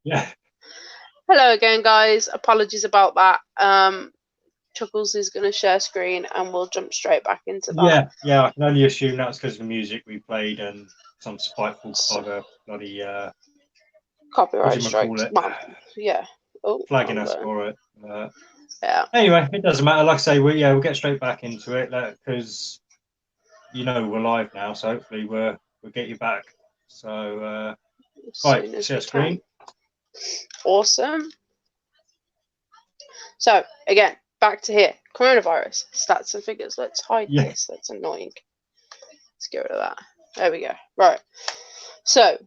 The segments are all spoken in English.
Yeah. Hello again, guys. Apologies about that. Chuckles is going to share screen and we'll jump straight back into that. Yeah. I can only assume that's because of the music we played and some spiteful So, bugger bloody what do copyright you call strikes. it? Well, yeah. Oh, Flagging wrong us button. for it. Yeah. Anyway, it doesn't matter. Like I say, we'll get straight back into it because we're live now, so hopefully we'll get you back. So As right, soon as share we can. screen. Awesome. So, again, back to here. Coronavirus. Stats and figures. Let's hide Yeah, this. That's annoying. Let's get rid of that. There we go. Right. So,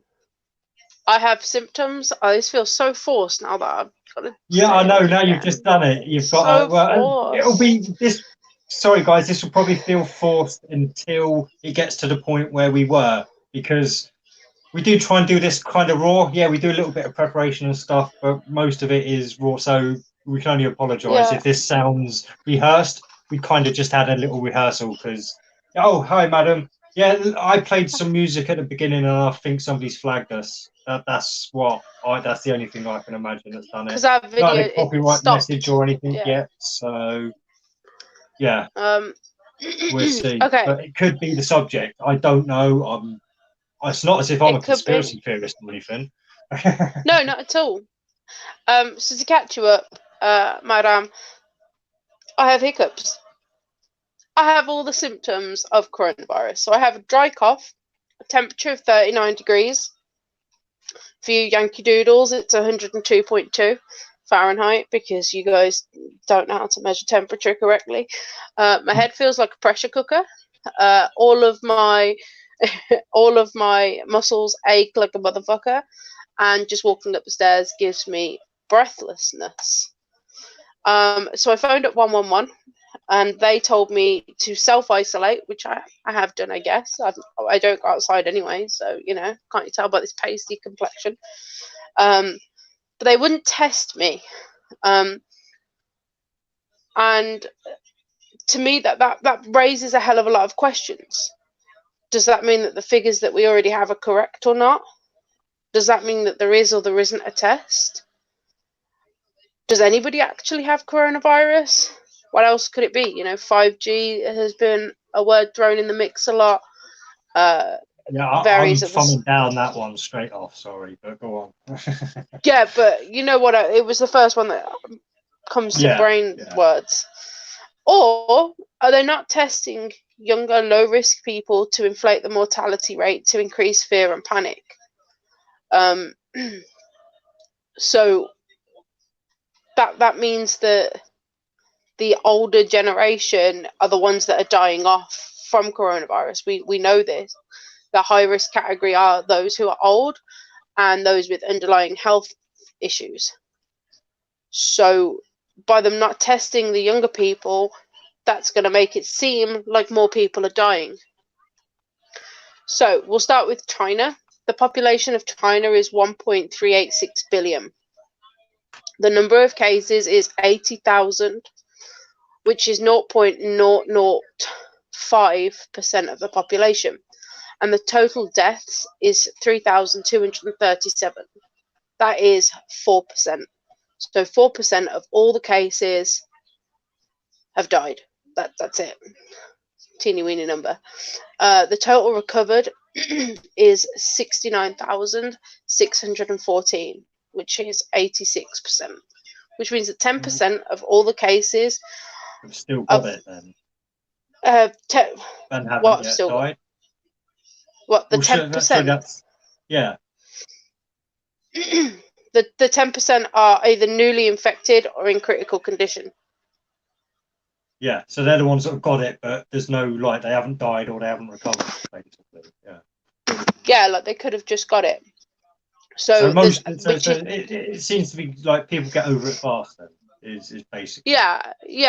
I have symptoms. I just feel so forced now that I've got to yeah, say I it know. all Now you've just again. done it. You've got So it'll be forced. this. Sorry, guys, this will probably feel forced until it gets to the point where we were because we do try and do this kind of raw. Yeah, we do a little bit of preparation and stuff, but most of it is raw. So we can only apologise Yeah. if this sounds rehearsed. We kind of just had a little rehearsal because, oh, hi, madam. Yeah, I played some music at the beginning, and I think somebody's flagged us. That's the only thing I can imagine that's done it. Because our Not video, had a it copyright message stopped. or anything Yeah. yet, so yeah, Um. we'll see. Okay. But it could be the subject. I don't know. It's not as if I'm a It could be. conspiracy theorist or anything. No, not at all. So to catch you up, madam, I have hiccups. I have all the symptoms of coronavirus. So I have a dry cough, a temperature of 39 degrees. For you Yankee Doodles, it's 102.2 Fahrenheit because you guys don't know how to measure temperature correctly. My head feels like a pressure cooker. All of my all of my muscles ache like a motherfucker, and just walking up the stairs gives me breathlessness. So I phoned up 111 and they told me to self isolate, which I have done, I guess. I don't go outside anyway, so, can't you tell by this pasty complexion? But they wouldn't test me. Um, and to me, that raises a hell of a lot of questions. Does that mean that the figures that we already have are correct or not? Does that mean that there is or there isn't a test? Does anybody actually have coronavirus? What else could it be? 5G has been a word thrown in the mix a lot. Yeah, I'm Various others. thumbing down that one straight off. Sorry, but go on. Yeah, but you know what? It was the first one that comes to Yeah, brain yeah. words. Or are they not testing younger, low risk people to inflate the mortality rate to increase fear and panic? Um, so that means that the older generation are the ones that are dying off from coronavirus. We know this. The high risk category are those who are old and those with underlying health issues. So by them not testing the younger people, that's going to make it seem like more people are dying. So we'll start with China. The population of China is 1.386 billion. The number of cases is 80,000, which is 0.005% of the population. And the total deaths is 3,237. That is 4%. So 4% of all the cases have died. That's it. Teeny weeny number. The total recovered is 69,614, which is 86%, which means that 10% of all the cases We've still got of it then, te- and haven't what I've yet still got. died. What, the Well, so 10%? that's yeah, The 10% are either newly infected or in critical condition. yeah. So they're the ones that have got it, but there's no like they haven't died or they haven't recovered, basically. Yeah. Yeah, like they could have just got it. So So there's most, which is it seems to be like people get over it fast. Then is basically yeah.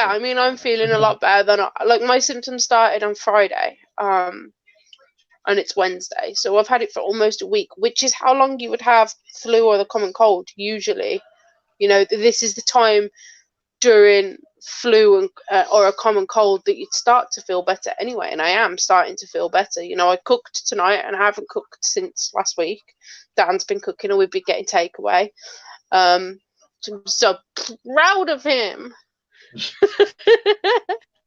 what I mean, I'm feeling a it lot better than like my symptoms started on Friday. And it's Wednesday. So I've had it for almost a week, which is how long you would have flu or the common cold usually. This is the time during flu and or a common cold that you'd start to feel better anyway. And I am starting to feel better. I cooked tonight and I haven't cooked since last week. Dan's been cooking, or we've been getting takeaway. I'm so proud of him.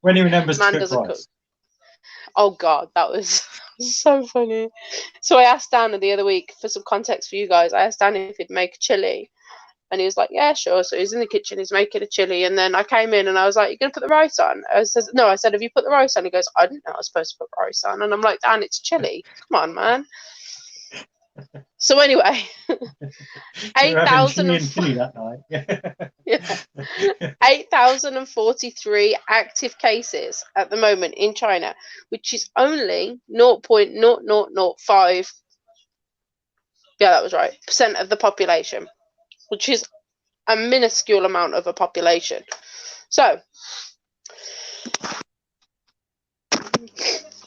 When he remembers Man to cook doesn't rice. cook. Oh God, that was so funny. So I asked Dan the other week, for some context for you guys, I asked Dan if he'd make chili. And he was like, yeah, sure. So he's in the kitchen, he's making a chili. And then I came in and I was like, you're going to put the rice on? I said, no. I said, have you put the rice on? He goes, I didn't know I was supposed to put rice on. And I'm like, Dan, it's chili. Come on, man. So anyway, We're having chili and chili that night. 8,043 active cases at the moment in China, which is only 0.0005. Yeah, that was right. % of the population, which is a minuscule amount of a population. So,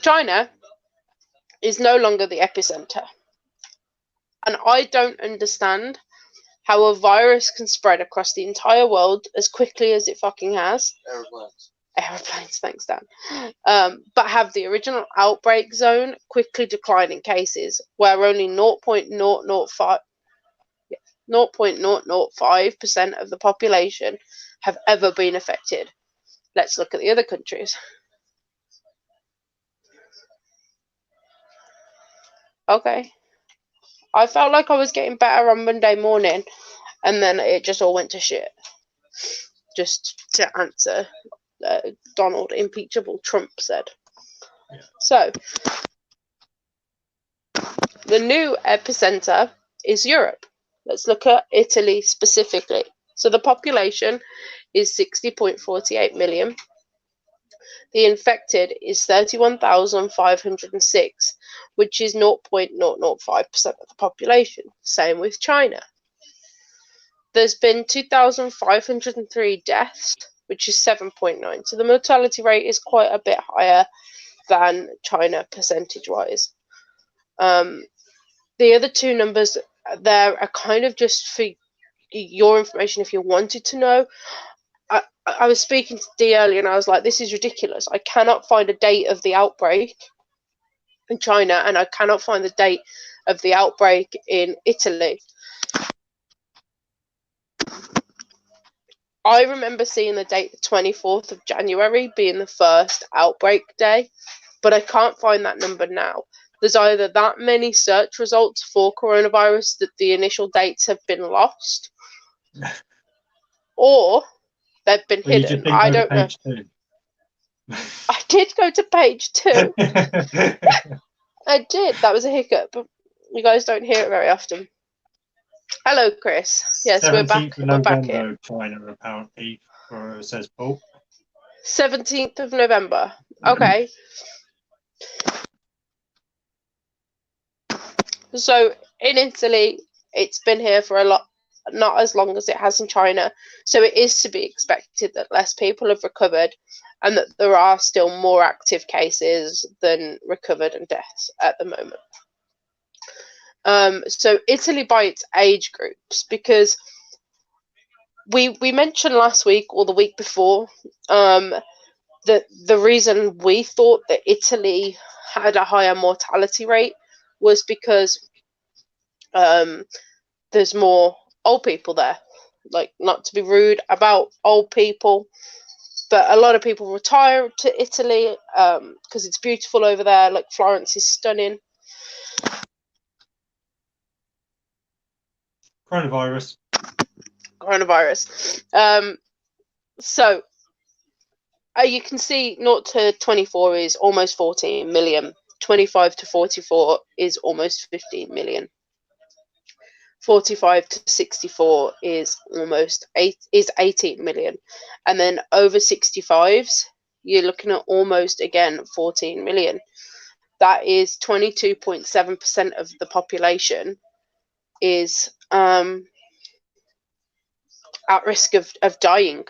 China is no longer the epicenter. And I don't understand how a virus can spread across the entire world as quickly as it fucking has. Aeroplanes, thanks, Dan. But have the original outbreak zone quickly decline in cases where only 0.005% of the population have ever been affected. Let's look at the other countries. Okay. I felt like I was getting better on Monday morning, and then it just all went to shit. Just to answer Donald impeachable Trump said. Yeah. So, the new epicenter is Europe. Let's look at Italy specifically. So the population is 60.48 million. The infected is 31,506, which is 0.005% of the population. Same with China. There's been 2,503 deaths, which is 7.9. So the mortality rate is quite a bit higher than China percentage-wise. The other two numbers there are kind of just for your information if you wanted to know. I was speaking to Dee earlier and I was like, this is ridiculous. I cannot find a date of the outbreak in China, and I cannot find the date of the outbreak in Italy. I remember seeing the date, the 24th of January, being the first outbreak day, but I can't find that number now. There's either that many search results for coronavirus that the initial dates have been lost, or they've been hidden. I don't know. I did go to page 2. I did. That was a hiccup. You guys don't hear it very often. Hello, Chris. Yes, we're back. We're back here. China, apparently, says Paul. 17th of November. Okay. So in Italy, it's been here for a lot, not as long as it has in China. So it is to be expected that less people have recovered, and that there are still more active cases than recovered and deaths at the moment. So Italy by its age groups, because we mentioned last week or the week before that the reason we thought that Italy had a higher mortality rate was because there's more old people there. Like, not to be rude about old people, but a lot of people retire to Italy because it's beautiful over there. Like, Florence is stunning. Coronavirus. So you can see 0 to 24 is almost 14 million. 25 to 44 is almost 15 million. 45 to 64 is almost 18 million. And then over 65s, you're looking at almost, again, 14 million. That is 22.7% of the population is at risk of dying.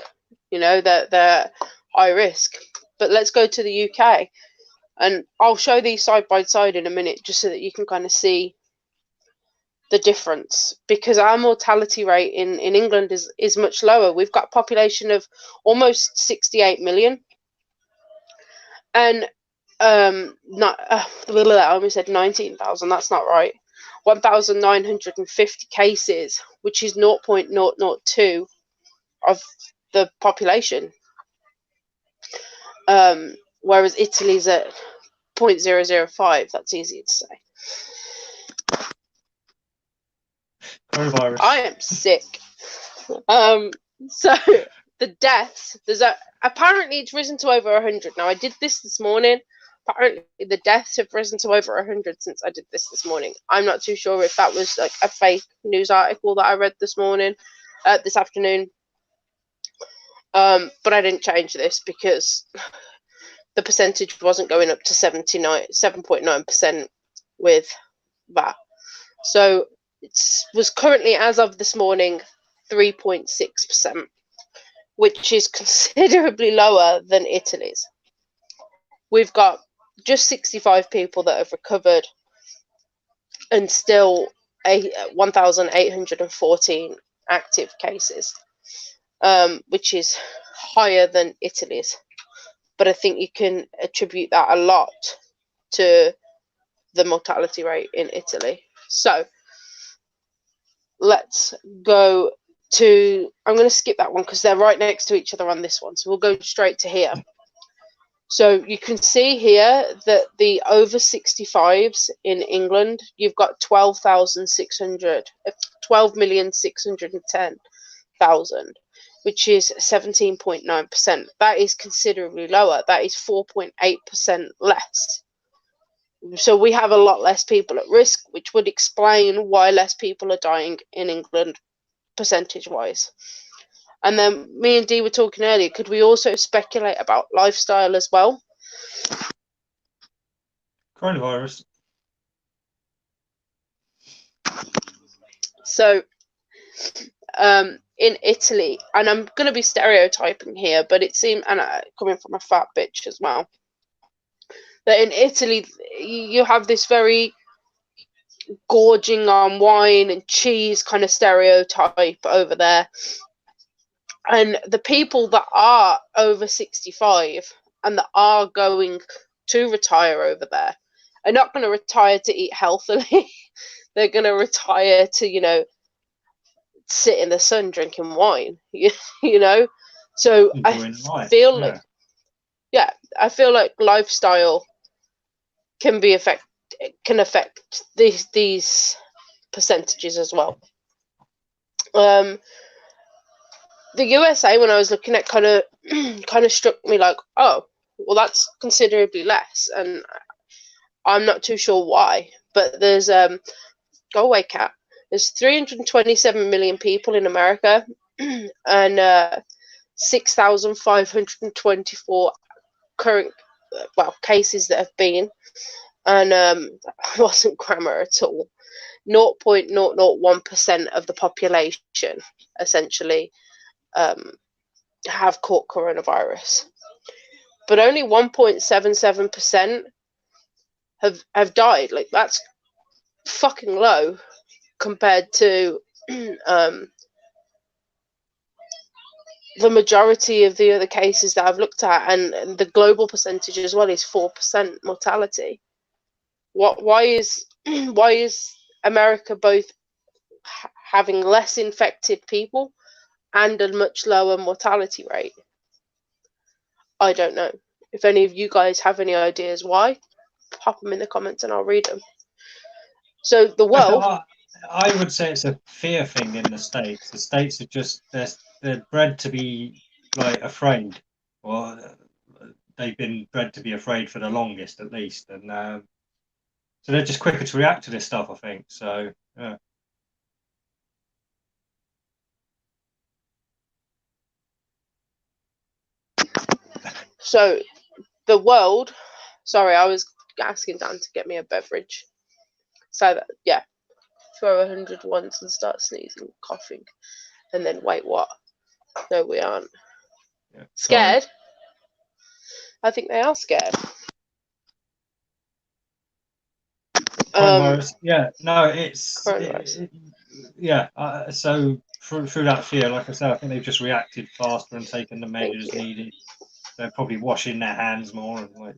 You know, they're high risk. But let's go to the UK, and I'll show these side by side in a minute just so that you can kind of see the difference, because our mortality rate in England is much lower. We've got a population of almost 68 million, and I almost said 19,000. That's not right. 1,950 cases, which is 0.002 of the population. Whereas Italy's at 0.005. That's easy to say. Coronavirus. I am sick. So the deaths, apparently it's risen to over 100. Now, I did this morning. Apparently the deaths have risen to over 100 since I did this morning. I'm not too sure if that was like a fake news article that I read this afternoon. But I didn't change this because the percentage wasn't going up to 7.9% with that. So it was currently, as of this morning, 3.6%, which is considerably lower than Italy's. We've got just 65 people that have recovered and still 1,814 active cases, which is higher than Italy's. But I think you can attribute that a lot to the mortality rate in Italy. So let's go to, I'm going to skip that one because they're right next to each other on this one. So we'll go straight to here. So you can see here that the over 65s in England, you've got 12,610,000, which is 17.9%. That is considerably lower. That is 4.8% less. So we have a lot less people at risk, which would explain why less people are dying in England, percentage-wise. And then me and Dee were talking earlier, could we also speculate about lifestyle as well? Coronavirus. So in Italy, and I'm going to be stereotyping here, but it seemed, and coming from a fat bitch as well, that in Italy you have this very gorging on wine and cheese kind of stereotype over there. And the people that are over 65 and that are going to retire over there are not going to retire to eat healthily. They're going to retire to, sit in the sun drinking wine, So I feel like, I feel like lifestyle can affect these percentages as well. The USA, when I was looking at, kind of struck me like, oh, well, that's considerably less, and I'm not too sure why. But there's go away, cat. There's 327 million people in America, and 6,524 current cases that have been, and that wasn't grammar at all. 0.001% of the population essentially have caught coronavirus, but only 1.77% have died. Like, that's fucking low compared to the majority of the other cases that I've looked at, and the global percentage as well is 4% mortality. Why is America both having less infected people and a much lower mortality rate? I don't know. If any of you guys have any ideas why, pop them in the comments and I'll read them. So the world, I would say it's a fear thing in the States. The States are just, they're bred to be like afraid, or they've been bred to be afraid for the longest, at least, and so they're just quicker to react to this stuff, I think. So yeah. So the world, sorry, I was asking Dan to get me a beverage. So that, yeah, throw 100 once and start sneezing, coughing, and then wait, what? No, we aren't. Yeah, scared? sorry. I think they are scared. Yeah, no, it's so through that fear, like I said, I think they've just reacted faster and taken the measures needed. They're probably washing their hands more and like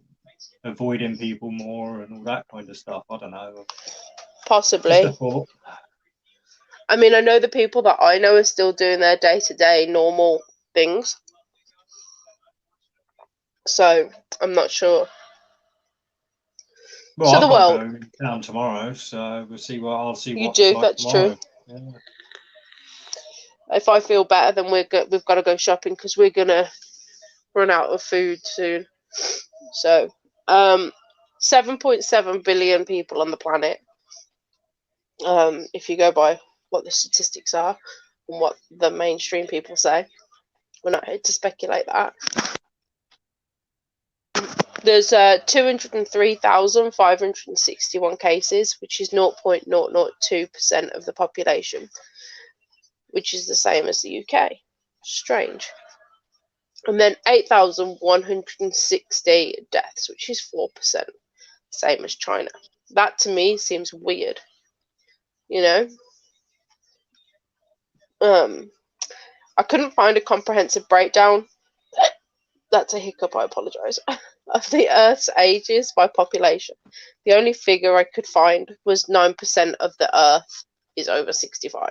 avoiding people more and all that kind of stuff. I don't know. Possibly. Just a thought. I mean, I know the people that I know are still doing their day-to-day normal things. So, I'm not sure. Well, So I've the got world. to go down tomorrow, so we'll see what I'll see You what it's do, like that's tomorrow. true. Yeah. If I feel better, then we've got to go shopping because we're gonna run out of food soon. So, 7.7 billion people on the planet. If you go by what the statistics are and what the mainstream people say, we're not here to speculate that. There's 203,561 cases, which is 0.002% of the population, which is the same as the UK. Strange. And then 8,160 deaths, which is 4%, same as China. That to me seems weird. You know? I couldn't find a comprehensive breakdown. That's a hiccup, I apologise. Of the Earth's ages by population. The only figure I could find was 9% of the Earth is over 65.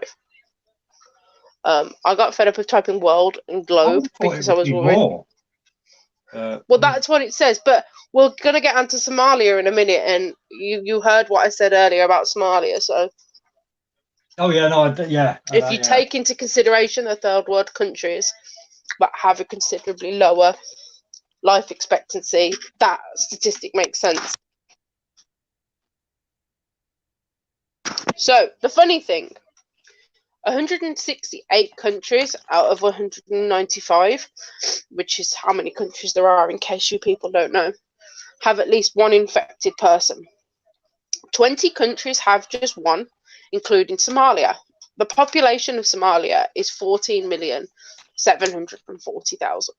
I got fed up of typing world and globe because I was worried. More. Well, that's what it says, but we're gonna get onto Somalia in a minute, and you heard what I said earlier about Somalia. So, oh yeah, no, yeah. if you take into consideration the third world countries that have a considerably lower life expectancy, that statistic makes sense. So, the funny thing, 168 countries out of 195, which is how many countries there are in case you people don't know, have at least one infected person. 20 countries have just one, including Somalia. The population of Somalia is 14,740,000,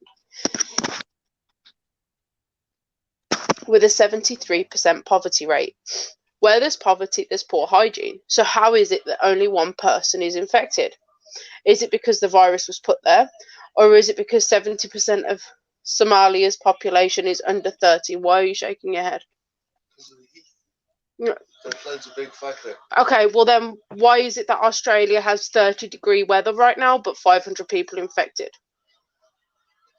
with a 73% poverty rate. Where there's poverty, there's poor hygiene. So how is it that only one person is infected? Is it because the virus was put there? Or is it because 70% of Somalia's population is under 30? Why are you shaking your head? That's a big factor. Okay, well then why is it that Australia has 30-degree weather right now but 500 people infected?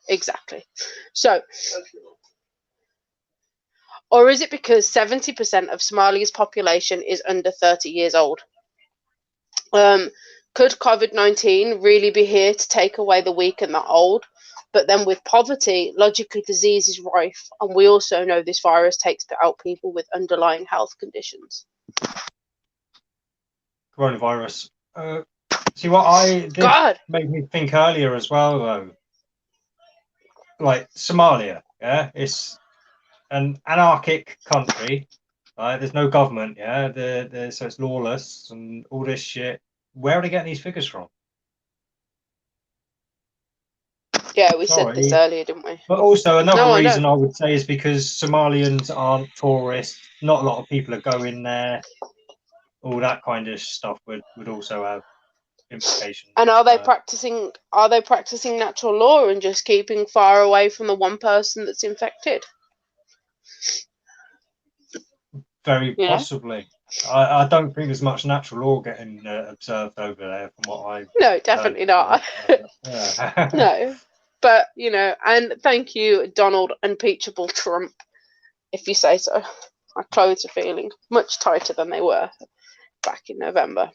Exactly. So, or is it because 70% of Somalia's population is under 30 years old? Could COVID-19 really be here to take away the weak and the old? But then with poverty, logically disease is rife, and we also know this virus takes out people with underlying health conditions. Coronavirus. See what this made me think earlier as well, though. Like Somalia, yeah, it's an anarchic country. Right? There's no government, yeah. So it's lawless and all this shit. Where are they getting these figures from? Yeah, we said this earlier, didn't we? But also another reason I would say is because Somalians aren't tourists. Not a lot of people are going there. All that kind of stuff would also have implications. And are they practicing natural law and just keeping far away from the one person that's infected? Very possibly. I don't think there's much natural law getting observed over there from what I No, definitely not. No. But, you know, and thank you, Donald Unimpeachable Trump, if you say so. My clothes are feeling much tighter than they were back in November.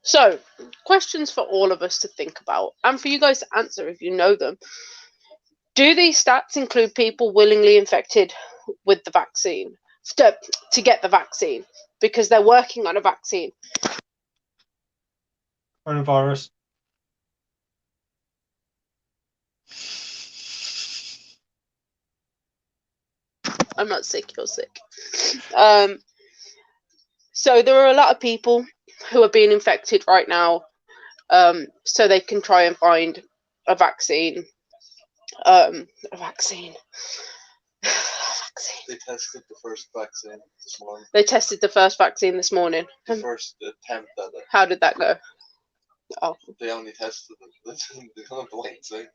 So, questions for all of us to think about and for you guys to answer if you know them. Do these stats include people willingly infected with the vaccine to get the vaccine because they're working on a vaccine? Coronavirus. I'm not sick, you're sick. So there are a lot of people who are being infected right now, so they can try and find a vaccine. A vaccine. They tested the first vaccine this morning. They tested the first vaccine this morning. The first attempt at it. How did that go? Oh. They only tested it. They don't have the wait and see.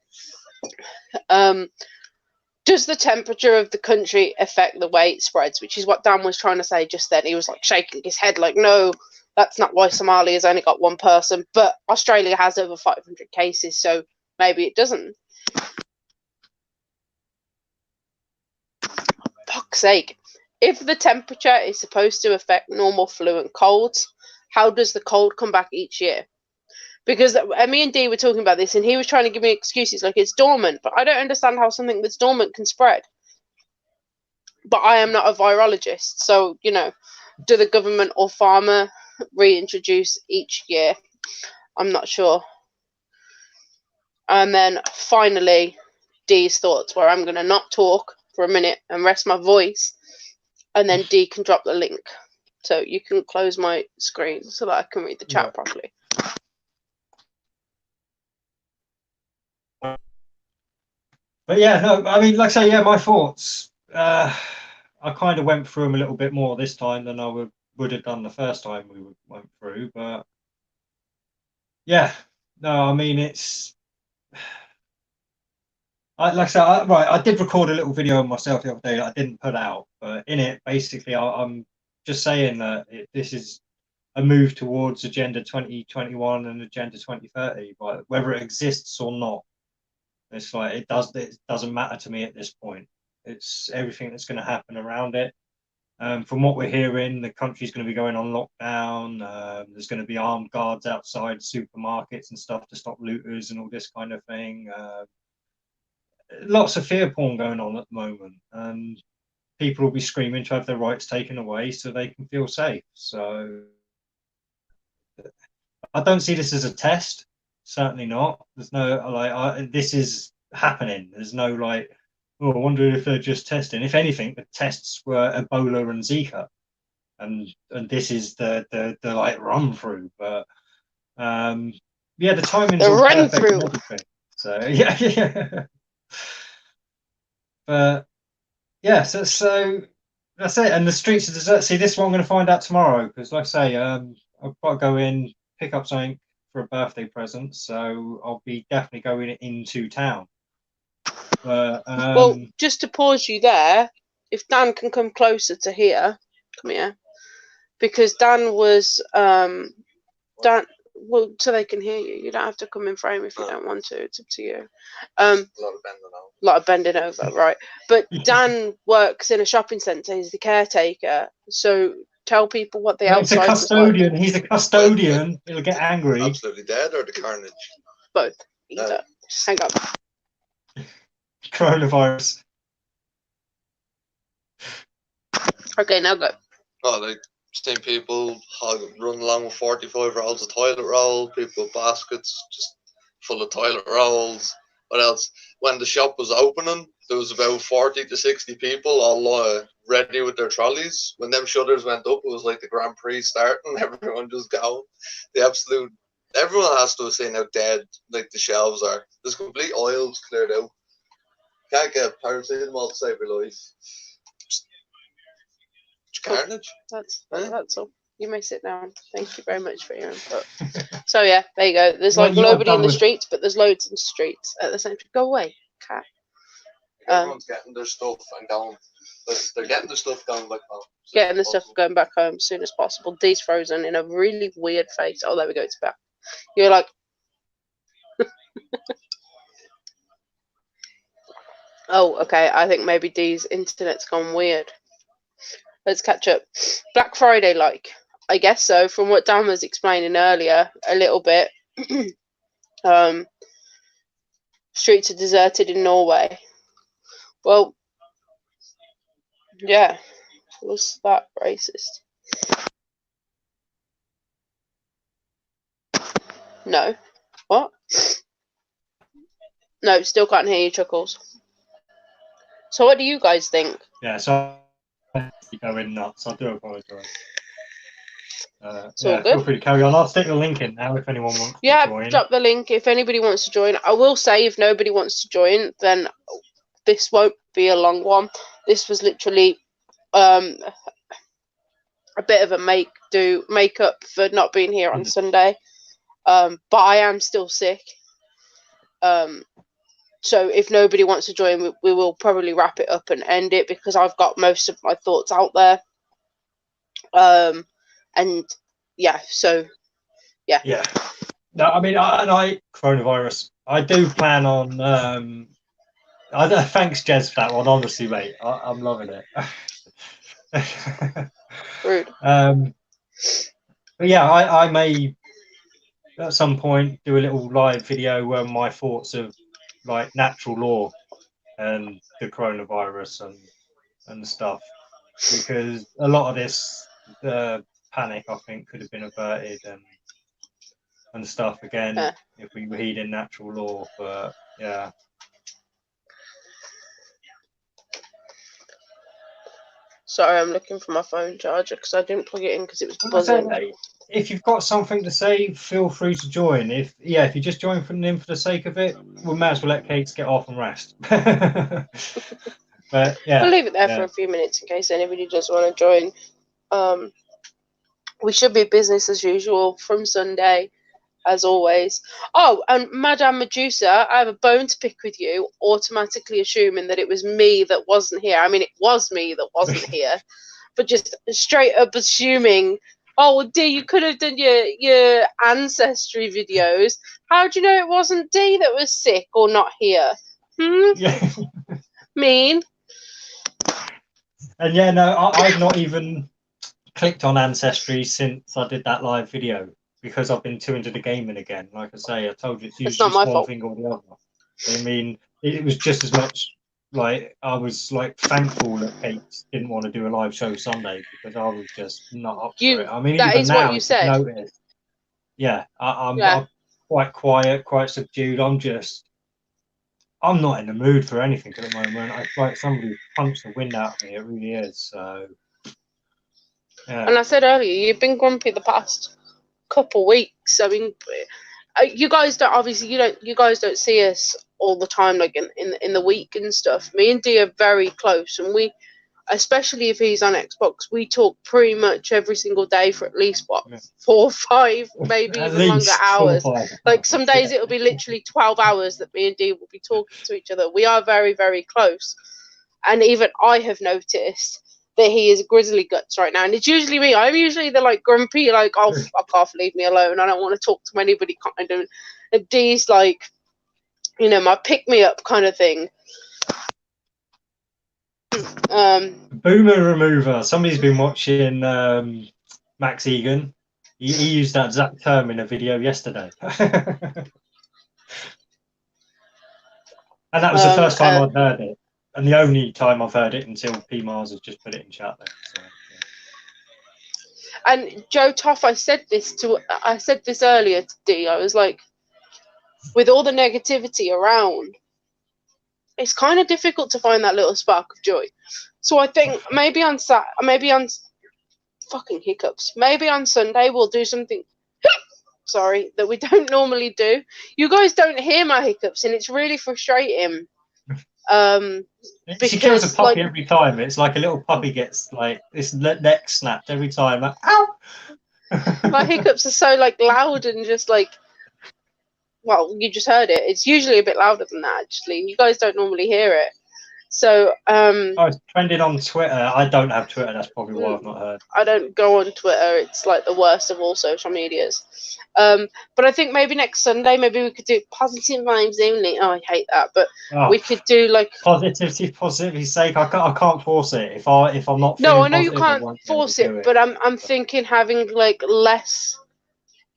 does the temperature of the country affect the way it spreads? Which is what Dan was trying to say just then. He was like shaking his head like, no, that's not why Somalia's only got one person. But Australia has over 500 cases, so maybe it doesn't. Fuck's sake. If the temperature is supposed to affect normal flu and colds, how does the cold come back each year? Because me and Dee were talking about this, and he was trying to give me excuses like it's dormant, but I don't understand how something that's dormant can spread. But I am not a virologist, so, you know, do the government or pharma reintroduce each year? I'm not sure. And then finally, Dee's thoughts, where I'm going to not talk for a minute and rest my voice, and then Dee can drop the link. So you can close my screen so that I can read the chat properly. But yeah, no, I mean, like I say, yeah, my thoughts. I kind of went through them a little bit more this time than I would have done the first time we went through. But yeah, no, I mean, it's. Like I said, I did record a little video of myself the other day that I didn't put out. But in it, basically, I'm just saying that this is a move towards Agenda 2021 and Agenda 2030, but whether it exists or not. It's like it doesn't matter to me at this point. It's everything that's going to happen around it. From what we're hearing, the country's going to be going on lockdown. There's going to be armed guards outside supermarkets and stuff to stop looters and all this kind of thing. Lots of fear porn going on at the moment, and people will be screaming to have their rights taken away so they can feel safe. So I don't see this as a test. Certainly not. There's no like this is happening. There's no like, oh, I wonder if they're just testing. If anything, the tests were Ebola and Zika, and this is the like run through. But yeah, the timing's The all run perfect and through. everything. So yeah. But yeah, so that's it. And the streets are deserted. See, this is what I'm going to find out tomorrow because, like I say, I've got to go in, pick up something for a birthday present, so I'll be definitely going into town. But Well, just to pause you there, if Dan can come closer to here, come here, because Dan was Dan. Well, so they can hear you. You don't have to come in frame if you don't want to. It's up to you. A lot of bending over. Lot of bending over, right? But Dan works in a shopping centre. He's the caretaker. So tell people what the it's a outside custodian. was like. He's a custodian. He'll get angry. Absolutely dead or the carnage? Both. Either. Just hang up. Coronavirus. Okay, now go. Oh, like seen people run along with 45 rolls of toilet roll, people with baskets just full of toilet rolls. What else? When the shop was opening, there was about 40 to 60 people all ready with their trolleys. When them shutters went up, it was like the Grand Prix starting, everyone just going. Everyone has to have seen how dead like the shelves are. There's complete aisles cleared out. Can't get paracetamol to save your life. Carnage. That's all. You may sit down. Thank you very much for your input. So yeah, there you go. There's Well, like you are nobody in done the with- streets, but there's loads in the streets at the same time. Go away, cat. Everyone's getting their stuff and going. They're getting the stuff going back home. Getting the stuff going back home as soon as possible. Dee's frozen in a really weird face. Oh, there we go. It's back. You're like. Oh, okay. I think maybe Dee's internet's gone weird. Let's catch up. Black Friday, like, I guess so. From what Dan was explaining earlier, a little bit. Streets are deserted in Norway. Well, yeah. Was that racist? No. What? No, still can't hear you, Chuckles. So what do you guys think? Yeah, so you're going nuts. I do apologise. It's all Yeah, good. feel free to carry on. I'll stick the link in now if anyone wants to join. Drop the link if anybody wants to join. I will say if nobody wants to join, then this won't be a long one. This was literally a bit of a make-up for not being here on Sunday. But I am still sick. So if nobody wants to join, we will probably wrap it up and end it, because I've got most of my thoughts out there. And yeah, so yeah. Yeah. No, I mean, I coronavirus. I do plan on. Thanks, Jez, for that one. Honestly, mate, I'm loving it. Rude. But yeah, I may at some point do a little live video where my thoughts of like natural law and the coronavirus and stuff, because a lot of this panic, I think, could have been averted and stuff again if we were heeding natural law. But yeah. Sorry, I'm looking for my phone charger because I didn't plug it in because it was buzzing. If you've got something to say, feel free to join. If you just join in for the sake of it, we may as well let Kakes get off and rest. But yeah, we'll leave it there for a few minutes in case anybody does want to join. We should be business as usual from Sunday, as always. Oh, and Madame Medusa, I have a bone to pick with you, automatically assuming that it was me that wasn't here. I mean, it was me that wasn't here, but just straight up assuming, oh, well, Dee, you could have done your ancestry videos. How do you know it wasn't Dee that was sick or not here? Yeah. Mean. And yeah, no, I've not even clicked on ancestry since I did that live video, because I've been too into the gaming again. Like I say, I told you, it's usually just one thing or the other. I mean, it was just as much like I was like thankful that Kakes didn't want to do a live show Sunday, because I was just not up for it. I mean, that even is now, what you said. Noticed, I'm quite quiet, quite subdued. I'm not in the mood for anything at the moment. I feel like somebody punched the wind out of me. It really is. So, yeah. And I said earlier, you've been grumpy the past couple weeks. I mean, you guys don't you guys don't see us all the time, like in the week and stuff. Me and Dee are very close, and we, especially if he's on Xbox, we talk pretty much every single day for at least 4 or 5, maybe even longer hours. Like some days it'll be literally 12 hours that me and Dee will be talking to each other. We are very, very close, and even I have noticed that he is grizzly guts right now, and it's usually me. I'm usually the like grumpy, like, oh fuck off, leave me alone, I don't want to talk to anybody kind of. And Dee's like, you know, my pick me up kind of thing. Boomer remover. Somebody's been watching Max Egan. He used that exact term in a video yesterday. And that was the first time I'd heard it, and the only time I've heard it until P Mars has just put it in chat there. So, yeah. And Joe Toff, I said this earlier to Dee. I was like, with all the negativity around, it's kind of difficult to find that little spark of joy. So I think maybe on fucking hiccups. Maybe on Sunday we'll do something. Sorry, that we don't normally do. You guys don't hear my hiccups, and it's really frustrating. She kills a puppy every time. It's like a little puppy gets like this neck snapped every time. Like, ow! My hiccups are so like loud and just like, well, you just heard it. It's usually a bit louder than that, actually. You guys don't normally hear it. So, it's trending on Twitter. I don't have Twitter. That's probably why I've not heard. I don't go on Twitter. It's like the worst of all social medias. But I think maybe next Sunday, maybe we could do positive vibes only. Oh, I hate that. But we could do like positivity's sake. I can't force it. If I'm not. No, I know you can't force it, but I'm thinking having like less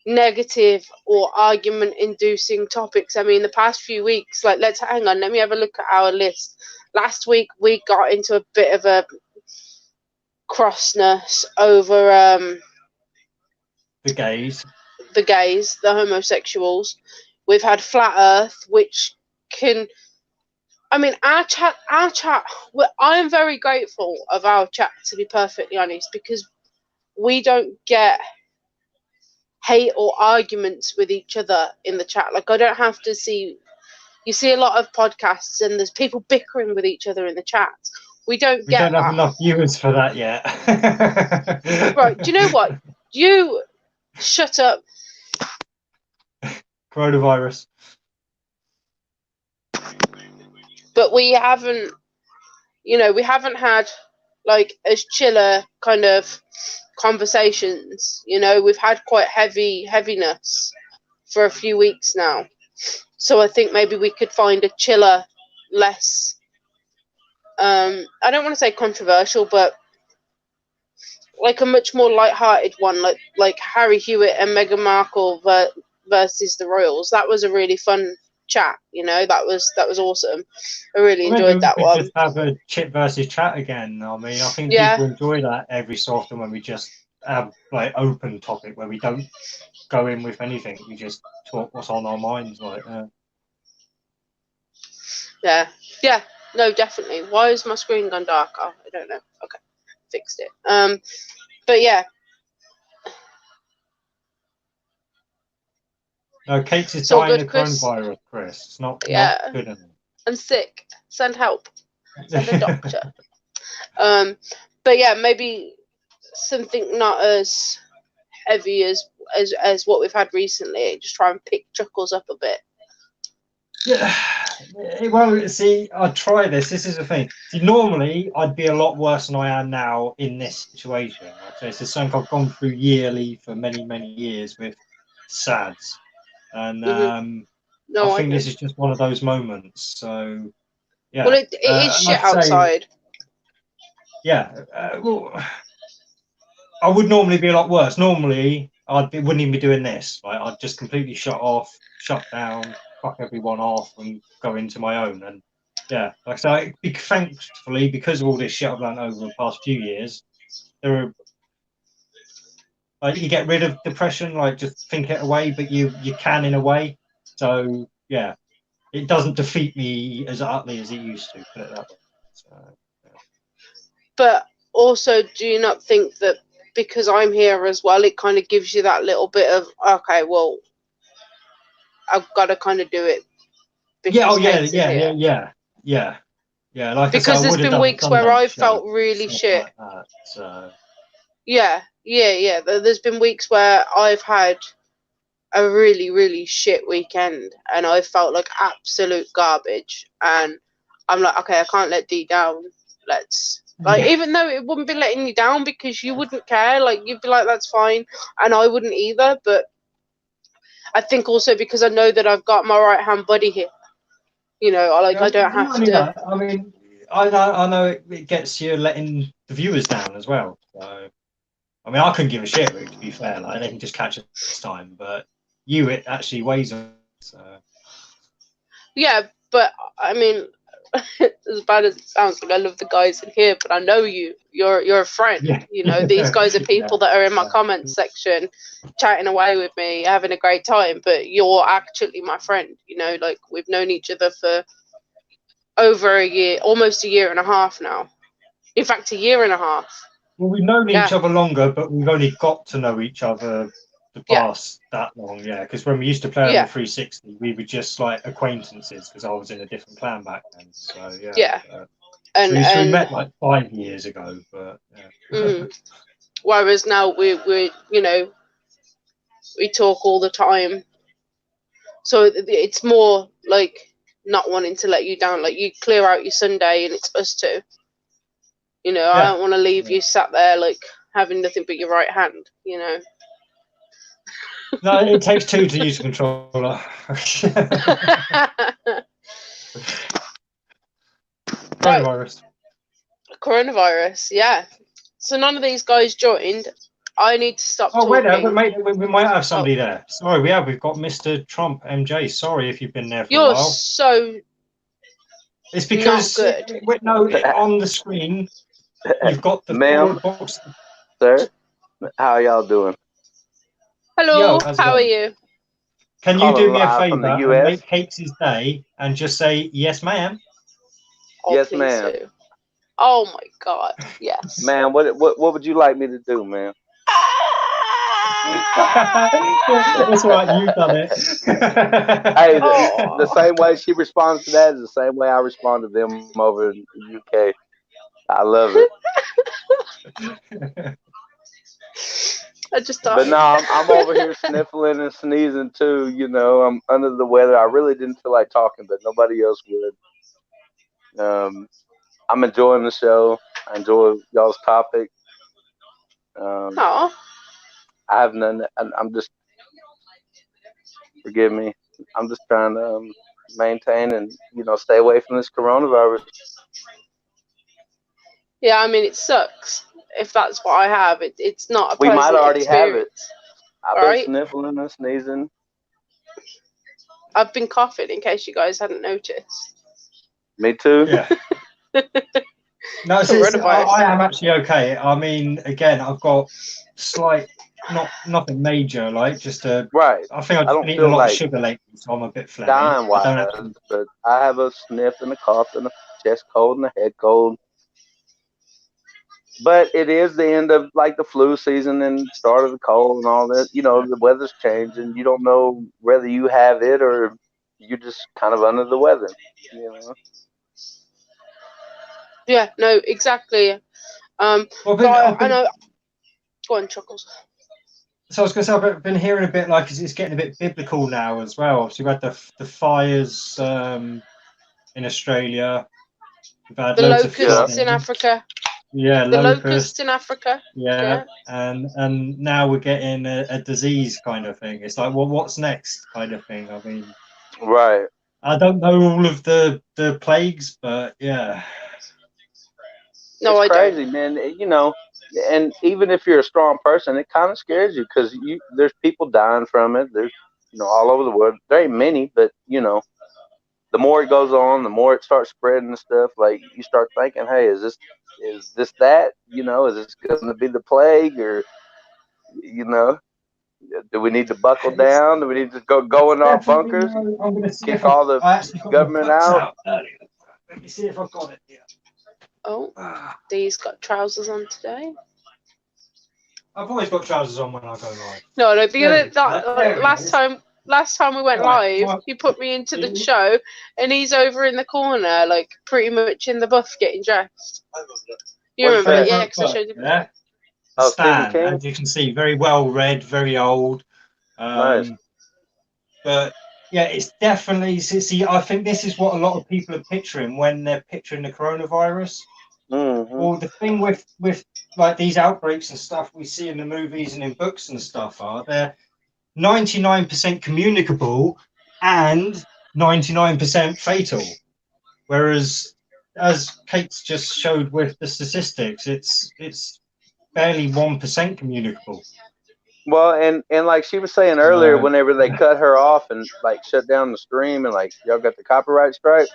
negative or argument-inducing topics. I mean, the past few weeks, like, hang on, let me have a look at our list. Last week we got into a bit of a crossness over the gays, the homosexuals. We've had Flat Earth, which can, I mean, our chat. I am very grateful of our chat, to be perfectly honest, because we don't get hate or arguments with each other in the chat. Like, I don't have to see. You see a lot of podcasts and there's people bickering with each other in the chat. We don't have enough viewers for that yet. Right, do you know what? You shut up. Coronavirus. but we haven't, we haven't had like as chiller kind of conversations. We've had quite heaviness for a few weeks now. So I think maybe we could find a chiller, less, I don't want to say controversial, but like a much more light-hearted one, like Harry Hewitt and Meghan Markle versus the Royals. That was a really fun chat. That was awesome. I really enjoyed that we one. just have a chip versus chat again. I mean, I think Yeah. people enjoy that every so often when we just have like open topic where we don't go in with anything. We just talk what's on our minds. Like, yeah, no, definitely. Why is my screen gone dark? Oh, I don't know. Okay, fixed it. But yeah. No, Kakes is So dying good, of Chris. coronavirus, Chris. It's not good enough. I'm sick. Send help. Send a doctor. But yeah, maybe something not as heavy as what we've had recently. Just try and pick Chuckles up a bit. Yeah. Well, see, I'd try this. This is the thing. See, normally I'd be a lot worse than I am now in this situation. Like I say, it's something I've gone through yearly for many, many years with SADS. And I think this is just one of those moments. So, yeah. Well, it is shit outside. Yeah. Well, I would normally be a lot worse. Normally, wouldn't even be doing this. Like, I'd just completely shut down, fuck everyone off, and go into my own. And yeah, like I say, thankfully, because of all this shit I've learned over the past few years, you get rid of depression, like just think it away, but you can in a way. So yeah, it doesn't defeat me as utterly as it used to. Put it that way. So, yeah. But also, do you not think that because I'm here as well, it kind of gives you that little bit of, okay, well, I've got to kind of do it. Yeah. Like because I there's said, been weeks where I felt really shit. Like that, so. Yeah. There's been weeks where I've had a really, really shit weekend, and I felt like absolute garbage. And I'm like, okay, I can't let Dee down. Even though it wouldn't be letting you down because you wouldn't care, like you'd be like, that's fine, and I wouldn't either. But I think also because I know that I've got my right hand buddy here, I don't have to. I mean, I know it gets you letting the viewers down as well. So, I mean, I couldn't give a shit, to be fair. Like, they can just catch it this time, but it actually weighs on. So. Yeah, but I mean, as bad as it sounds, like I love the guys in here, but I know you're a friend. Yeah. These guys are people that are in my comments section, chatting away with me, having a great time. But you're actually my friend. Like we've known each other for over a year, almost a year and a half now. In fact, a year and a half. Well, we've known each other longer, but we've only got to know each other the past that long. Yeah, because when we used to play on the 360, we were just like acquaintances because I was in a different clan back then. So yeah. And we met like 5 years ago, but yeah. Whereas now we talk all the time, so it's more like not wanting to let you down. Like you clear out your Sunday and it's us two. I don't want to leave you sat there like having nothing but your right hand. No, it takes two to use a controller. Coronavirus, yeah. So none of these guys joined. I need to stop talking. Wait, we might have somebody there. Sorry, we've got Mr. Trump MJ. Sorry if you've been there for a while. You're so. It's because on the screen you've got the forward box. Sir, how y'all doing? Hello, how are you? Can you do me a favor and make Kakes' day and just say yes, ma'am? Yes, ma'am. Oh my God, yes. Man, what would you like me to do, man? That's right, you've done it. Hey, the same way she responds to that is the same way I respond to them over in the UK. I love it. But no, I'm over here sniffling and sneezing too. I'm under the weather. I really didn't feel like talking, but nobody else would. I'm enjoying the show. I enjoy y'all's topic. Oh, I have none. I'm just forgive me. I'm just trying to maintain and stay away from this coronavirus. yeah. I mean, it sucks if that's what I have. It's not a We might pleasant already have it. experience, I've been right? sniffling and sneezing. I've been coughing in case you guys hadn't noticed. Me too. Yeah. No, I am actually okay. I mean, again, I've got slight, nothing major, like just a. Right. I think I've I just don't been eating a feel lot of like sugar lately, so I'm a bit phlegmy. dying I don't wise, actually. but I have a sniff and a cough and a chest cold and a head cold. But it is the end of like the flu season and start of the cold and all that. The weather's changing. You don't know whether you have it or you're just kind of under the weather. Yeah, no, exactly. Well, I know. Go on, Chuckles. So I was going to say, I've been hearing a bit like it's getting a bit biblical now as well. Obviously, we've had the fires in Australia. We've had The loads locusts of in Africa. Yeah, the locusts in Africa. Yeah, and now we're getting a disease kind of thing. It's like, well, what's next kind of thing. I mean, right. I don't know all of the plagues, but yeah. No, it's crazy, don't. man. And even if you're a strong person, it kind of scares you because there's people dying from it. There's all over the world. There ain't many, but the more it goes on, the more it starts spreading and stuff. Like you start thinking, hey, is this that? Is this going to be the plague or do we need to buckle down? Do we need to go in our bunkers? I'm going to see kick all the government out. Earlier. Let me see if I've got it here. Oh, Dee's got trousers on today. I've always got trousers on when I go live. No, last time we went live, he put me into the show, and he's over in the corner, like pretty much in the buff, getting dressed. You remember it? Yeah, because I showed you. Yeah. Stephen King. As you can see, very well read, very old. Nice. But yeah, it's definitely. See, I think this is what a lot of people are picturing when they're picturing the coronavirus. Mm-hmm. Well, the thing with like these outbreaks and stuff we see in the movies and in books and stuff are they're 99% communicable and 99% fatal. Whereas, as Kakes just showed with the statistics, it's barely 1% communicable. Well, and like she was saying earlier, whenever they cut her off and like shut down the stream and like y'all got the copyright strike,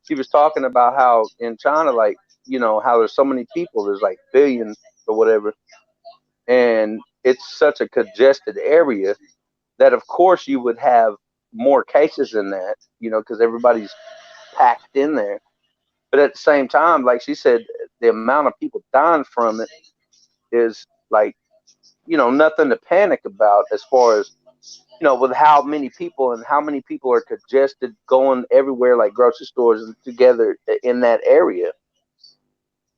she was talking about how in China, like how there's so many people, there's like billions or whatever, and it's such a congested area that of course you would have more cases in that, because everybody's packed in there. But at the same time, like she said, the amount of people dying from it is like, nothing to panic about as far as, with how many people are congested going everywhere, like grocery stores and together in that area.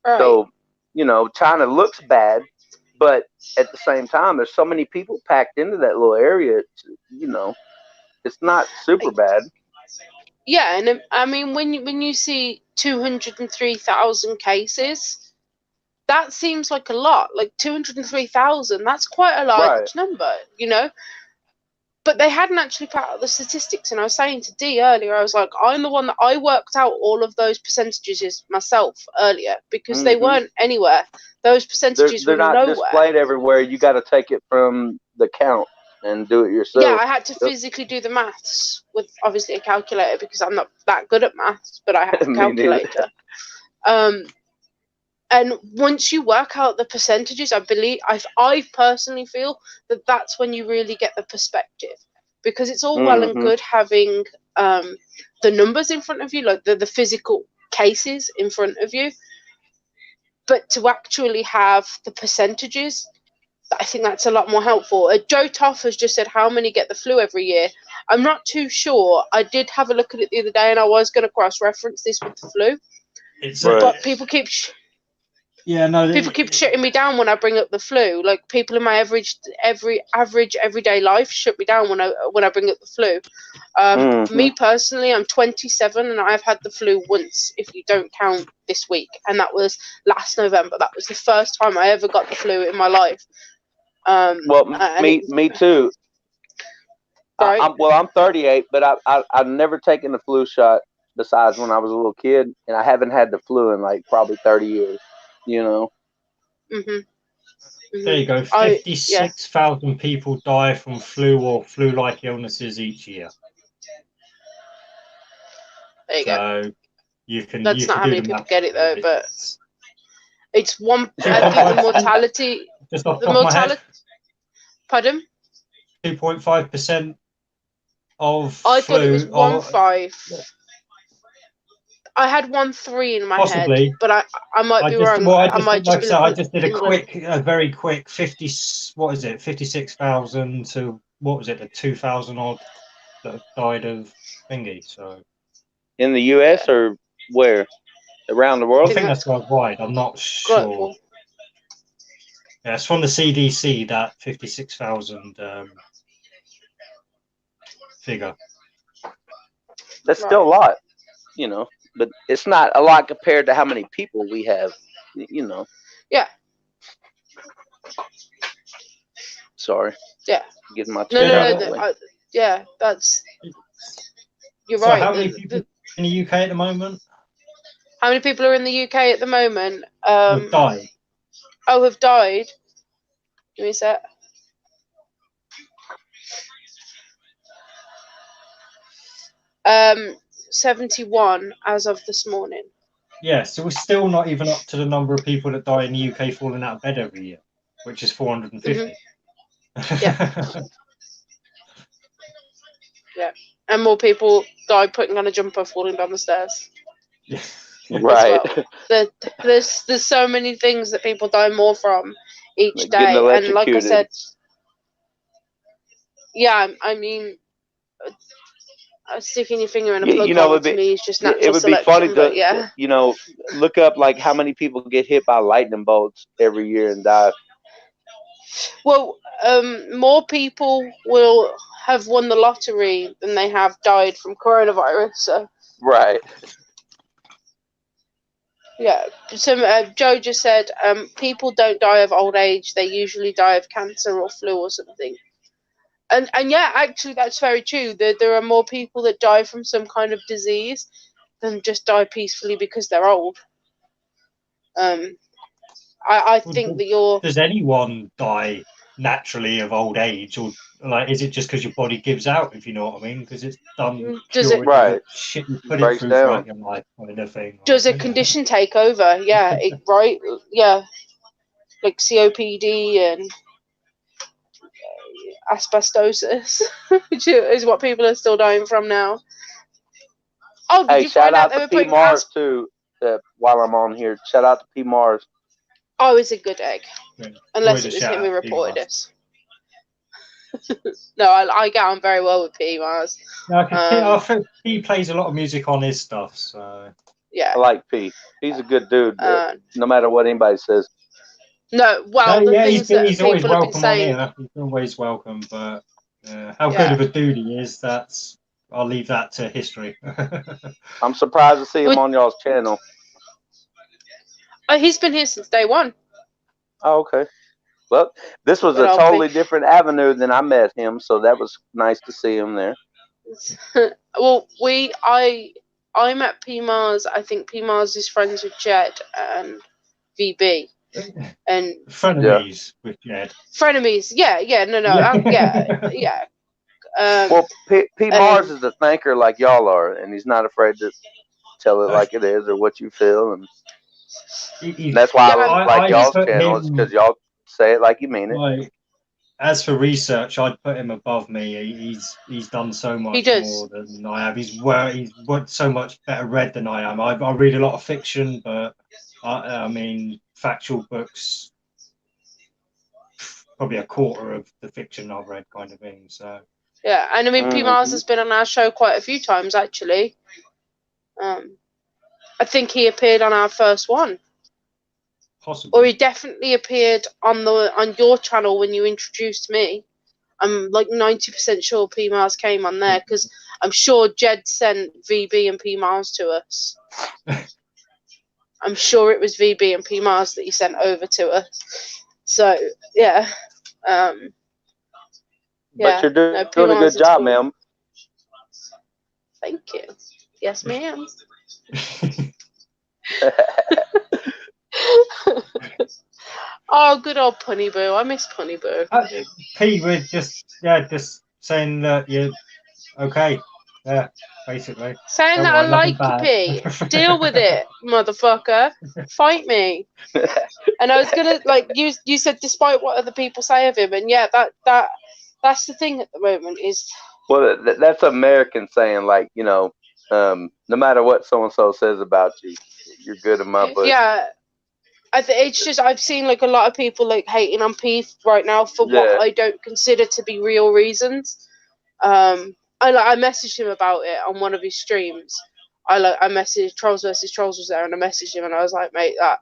Right. So, China looks bad, but at the same time, there's so many people packed into that little area. It's not super bad. Yeah, and I mean, when you see 203,000 cases, that seems like a lot. Like 203,000, that's quite a large number, But they hadn't actually put out the statistics, and I was saying to Dee earlier, I was like, I'm the one that I worked out all of those percentages myself earlier because they weren't anywhere. Those percentages they're were not nowhere. displayed everywhere. You got to take it from the count and do it yourself. Yeah, I had to physically do the maths with obviously a calculator because I'm not that good at maths, but I had a calculator. And once you work out the percentages, I personally feel that that's when you really get the perspective, because it's all well and good having the numbers in front of you, like the physical cases in front of you, but to actually have the percentages, I think that's a lot more helpful. Joe Toff has just said how many get the flu every year. I'm not too sure. I did have a look at it the other day, and I was going to cross-reference this with the flu. But people keep Yeah, no. People keep shutting me down when I bring up the flu. Like people in my average everyday life shut me down when I bring up the flu. Me personally, I'm 27 and I've had the flu once, if you don't count this week, and that was last November. That was the first time I ever got the flu in my life. Well, me too. Right? I'm 38, but I've never taken the flu shot besides when I was a little kid, and I haven't had the flu in like probably 30 years. You know. There you go. 56,000 people die from flu or flu-like illnesses each year. There you go. You can. That's not how many people get it though, but it's one. I think the mortality. Just off the top of my head. Pardon? 2.5% of I flu. thought it was 1.5. I had 1.3 in my Possibly, head, but I might be wrong. I just did a very quick 50. What is it? 56,000 to what was it? The 2,000 odd that died of thingy. So in the U.S. or where? Around the world? I think that's worldwide. I'm not sure. Global. Yeah, it's from the CDC, that 56,000 figure. That's still a lot, you know, but it's not a lot compared to how many people we have, you know. Yeah. Sorry. Yeah. Getting my No. Yeah, that's. You're right. So how many people in the UK at the moment? How many people are in the UK at the moment? Have died. Oh, have died. Give me a sec. Um, 71 as of this morning. Yeah, so we're still not even up to the number of people that die in the UK falling out of bed every year, which is 450. Yeah. Yeah, and more people die putting on a jumper, falling down the stairs. Yeah. Right. Well. There's so many things that people die more from each like day, and like I said, yeah, I mean, sticking your finger in a plug hole to me is just natural selection. It would be funny to, you know, look up like how many people get hit by lightning bolts every year and die. Well, more people will have won the lottery than they have died from coronavirus. So. Right. Yeah. So Joe just said, people don't die of old age; they usually die of cancer or flu or something. And yeah, actually, that's very true. There are more people that die from some kind of disease than just die peacefully because they're old. I think that you're. Does anyone die naturally of old age, or like is it just because your body gives out? If you know what I mean, because it's done. Does it right? Shit, you put it through throughout your life, kind of thing. Does a condition take over? Yeah, right. Yeah, like COPD and asbestosis, which is what people are still dying from now. Oh, did you find out they were putting Mars too? While I'm on here, shout out to P Mars. Oh, it's a good egg. Yeah. Unless it was him who reported us. No, I get on very well with P Mars. No, I think P plays a lot of music on his stuff, so yeah. I like P. He's a good dude. No matter what anybody says. No, well, the things that he's always people have been welcome saying. on here. He's always welcome, but how good of a dude he is, I'll leave that to history. I'm surprised to see him on y'all's channel. He's been here since day one. Oh, okay. Well, this was a totally different avenue than I met him, so that was nice to see him there. Well, I met P Mars. I think P Mars is friends with Jed and VB. And frenemies with Jed. Frenemies, yeah, no, yeah. Well, P Mars is a thinker like y'all are, and he's not afraid to tell it like it is or what you feel, and that's why I like y'all's channel, is because y'all say it like you mean it. Like, as for research, I'd put him above me. He's done so much more than I have. He's so much better read than I am. I read a lot of fiction, but I mean factual books, probably a quarter of the fiction I've read, kind of thing. So yeah, and I mean P Mars has been on our show quite a few times actually. I think he appeared on our first one. Possibly. Or he definitely appeared on your channel when you introduced me. I'm like 90% sure P Mars came on there because I'm sure Jed sent VB and P Mars to us. I'm sure it was VB and P Mars that he sent over to us. So yeah, But you're doing a good job, ma'am. Thank you. Yes, ma'am. Oh, good old Punny Boo. I miss Punny Boo. P, we're just saying that you're okay. Yeah, basically. Saying that I like you, P. Deal with it, motherfucker. Fight me. And I was gonna you said despite what other people say of him, and yeah, that's the thing at the moment is. Well, that's American saying, like, you know, no matter what so and so says about you, you're good in my book. Yeah. It's just I've seen like a lot of people like hating on P right now for what I don't consider to be real reasons. I messaged him about it on one of his streams. I messaged Trolls vs Trolls was there, and I messaged him and I was like, mate, that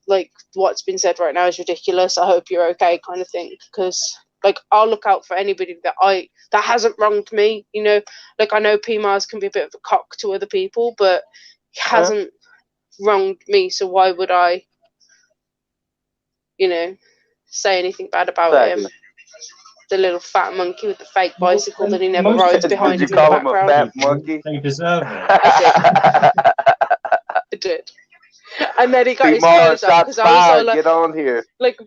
like what's been said right now is ridiculous. I hope you're okay, kind of thing. Because like I'll look out for anybody that hasn't wronged me. You know, like I know P Mars can be a bit of a cock to other people, but he hasn't wronged me, so why would I, you know, say anything bad about him? The little fat monkey with the fake bicycle that he never rides behind. Did you call him a fat monkey? They deserve it. I did. And then he got his clothes up because I was like, get on here. Like,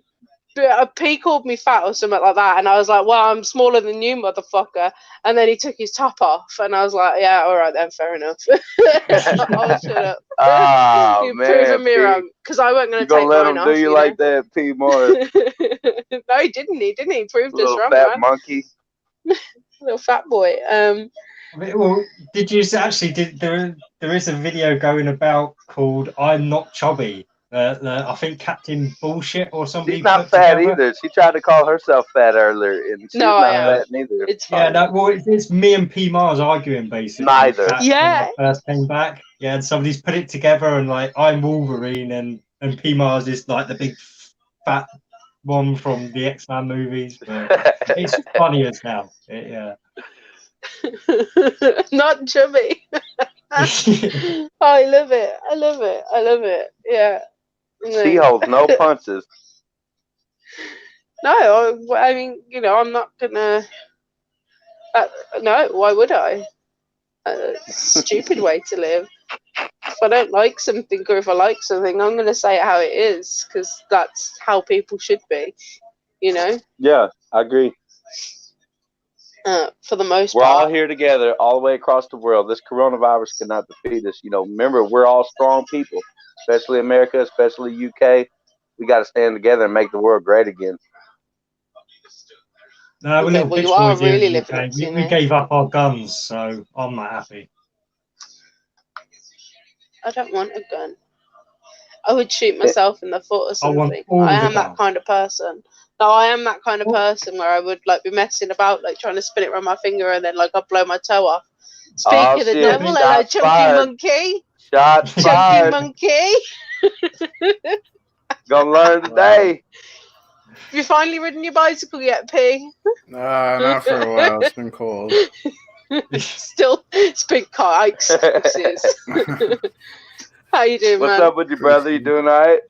P called me fat or something like that, and I was like, well, I'm smaller than you, motherfucker. And then he took his top off, and I was like, yeah, all right then, fair enough. I'll shut up. Oh, You're man, proving me wrong, because I wasn't going to take let mine him off. Do you like that, P. Mars? No, he didn't. He proved us wrong, fat man. Monkey. Little fat boy. Well, did you actually? There is a video going about called "I'm Not Chubby." I think Captain Bullshit or somebody. She's not fat either. She tried to call herself fat earlier, and she's not fat neither. It's fine. Yeah, it's me and P Mars arguing basically. Neither. Yeah. First came back. Yeah, and somebody's put it together, and like I'm Wolverine, and P Mars is like the big fat one from the X-Men movies. But it's funny as hell. Yeah. Not chubby. Oh, I love it. Yeah. She holds no punches. No, I mean, you know, I'm not gonna. No, why would I? Stupid way to live. If I don't like something, or if I like something, I'm gonna say it how it is, because that's how people should be. You know. Yeah, I agree. For the most part. We're all here together, all the way across the world. This coronavirus cannot defeat us. You know, remember, we're all strong people, especially America, especially UK. We got to stand together and make the world great again. No, we you are really living. We gave up our guns, so I'm not happy. I don't want a gun. I would shoot myself in the foot or something. I am that kind of person. No, I am that kind of person where I would like be messing about, like trying to spin it around my finger, and then like I'd blow my toe off. Speak of the devil, hello, chunky monkey. Shots fired. Chunky monkey. Gonna learn today. Have you finally ridden your bicycle yet, P? Not for a while. It's been cold. Still, it's been cold. Excuses. How you doing, What's man? up with you, brother? You doing all right?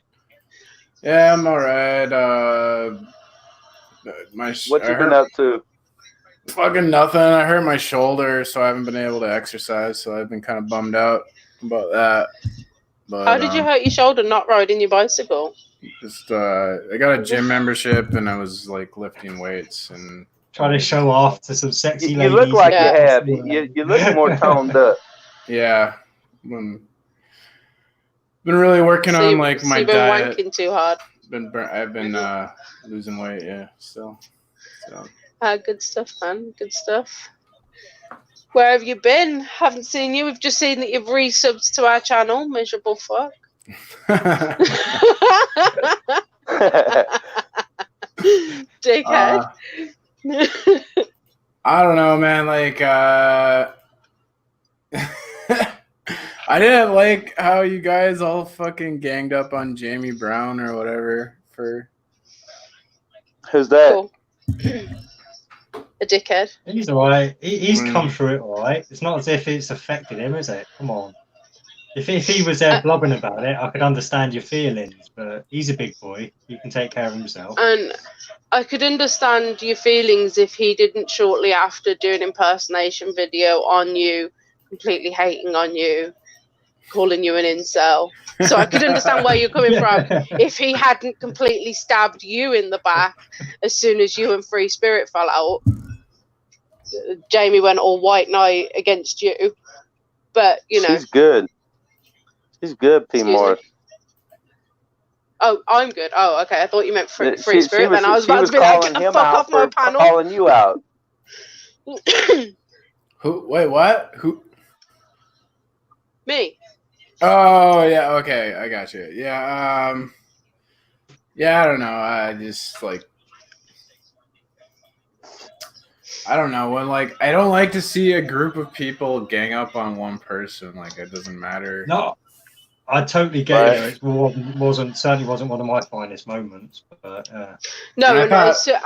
Yeah, I'm all right. What you been up to? Fucking nothing. I hurt my shoulder, so I haven't been able to exercise. So I've been kind of bummed out about that. But, how did you hurt your shoulder not riding your bicycle? Just I got a gym membership, and I was like lifting weights and trying to show off to some sexy ladies. You look like you have. You look more toned up. Yeah. Been really working on like my you've been diet. Wanking too hard. I've been losing weight. Yeah, still. So. Good stuff, man. Good stuff. Where have you been? Haven't seen you. We've just seen that you've resubbed to our channel. Miserable fuck. Dickhead. I don't know, man. Like, I I didn't like how you guys all fucking ganged up on Jamie Brown or whatever for. Who's that? Cool. A dickhead. He's alright. He's come through it alright. It's not as if it's affected him, is it? Come on. If he was there blubbering about it, I could understand your feelings. But he's a big boy. He can take care of himself. And I could understand your feelings if he didn't shortly after do an impersonation video on you, completely hating on you, calling you an incel. So I could understand where you're coming from if he hadn't completely stabbed you in the back as soon as you and Free Spirit fell out. Jamie went all white knight against you. But, you know. She's good. She's good, P. Morris. Oh, I'm good. Oh, okay. I thought you meant Free Spirit. Then I was about to be like, get the fuck off my panel. Calling you out. Who? Wait, what? Who? Me. Oh yeah, okay, I got you. Yeah, yeah, I don't know. I just like, I don't know. When like, I don't like to see a group of people gang up on one person. Like, it doesn't matter. No, I totally get it. It certainly wasn't one of my finest moments. But no. So,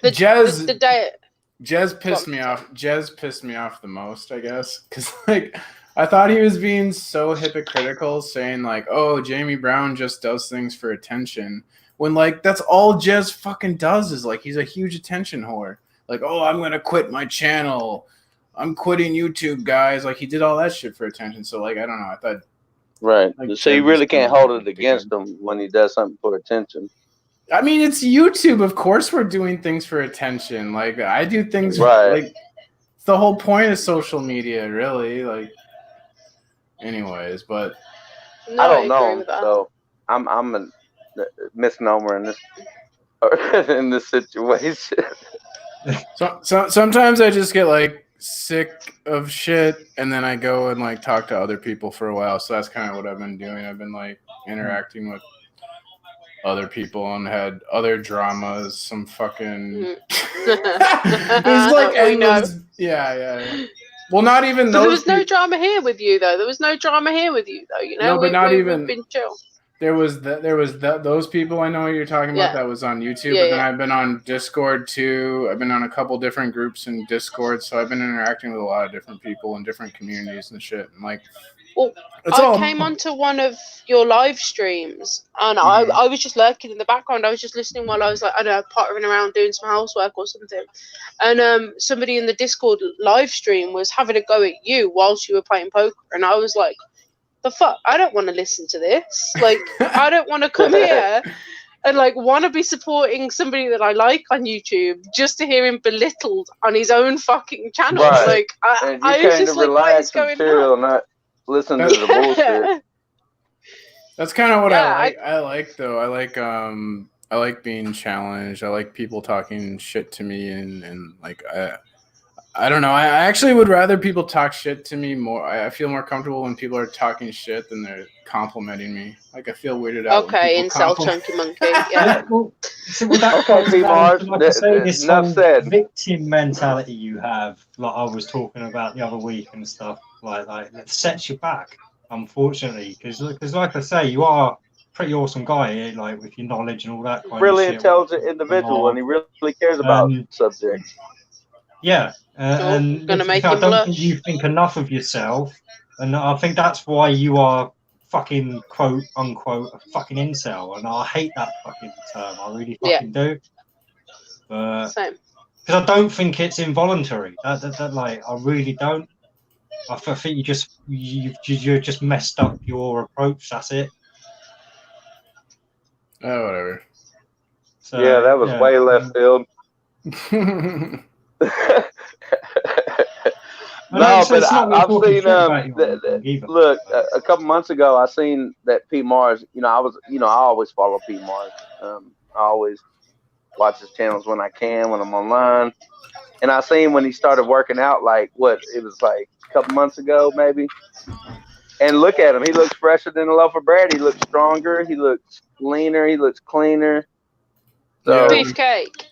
Jez pissed me off. Jez pissed me off the most, I guess, because like. I thought he was being so hypocritical, saying like, "Oh, Jamie Brown just does things for attention," when like that's all Jez fucking does is like he's a huge attention whore. Like, "Oh, I'm gonna quit my channel. I'm quitting YouTube, guys." Like he did all that shit for attention. So like I don't know. I thought right. Like, so you really can't hold it against him when he does something for attention. I mean, it's YouTube. Of course, we're doing things for attention. Like I do things right. Like it's the whole point of social media, really. Like. Anyways, but no, I don't know. So I'm a misnomer in this situation. So sometimes I just get like sick of shit, and then I go and like talk to other people for a while. So that's kind of what I've been doing. I've been like interacting with other people and had other dramas. Some fucking. It's like endless. Yeah. Well, not even those. There was no drama here with you, though. You know, no, but not even. We've been chill. There was those people I know you're talking about that was on YouTube, but then I've been on Discord too. I've been on a couple different groups in Discord, so I've been interacting with a lot of different people in different communities and shit. And like, well, I came onto one of your live streams, and I was just lurking in the background. I was just listening while I was like, I don't know, pottering around doing some housework or something. And somebody in the Discord live stream was having a go at you whilst you were playing poker, and I was like, the fuck? I don't want to listen to this. Like, I don't want to come here and like want to be supporting somebody that I like on YouTube just to hear him belittled on his own fucking channel. Right. Like, I was just like, what is going on? Not listen to the bullshit. That's kind of what I like though. I like being challenged. I like people talking shit to me and like I don't know. I actually would rather people talk shit to me more. I feel more comfortable when people are talking shit than they're complimenting me. Like I feel weirded out. Okay, incel chunky monkey. Yeah. This whole victim mentality you have, like I was talking about the other week and stuff, like that sets you back. Unfortunately, because like I say, you are a pretty awesome guy, like with your knowledge and all that. Really intelligent individual, and he really cares about subjects. Yeah. And I don't think you think enough of yourself, and I think that's why you are fucking quote unquote a fucking incel, and I hate that fucking term. I really fucking do. Same. Because I don't think it's involuntary. That like I really don't. I think you're just messed up your approach. That's it. Oh, whatever. So, yeah, that was way left field. No, but I've seen look a couple months ago. I seen that P. Mars. I always follow P. Mars. I always watch his channels when I can, when I'm online. And I seen when he started working out, like it was like a couple months ago, maybe. And look at him; he looks fresher than a loaf of bread. He looks stronger. He looks leaner. He looks cleaner. So, beefcake.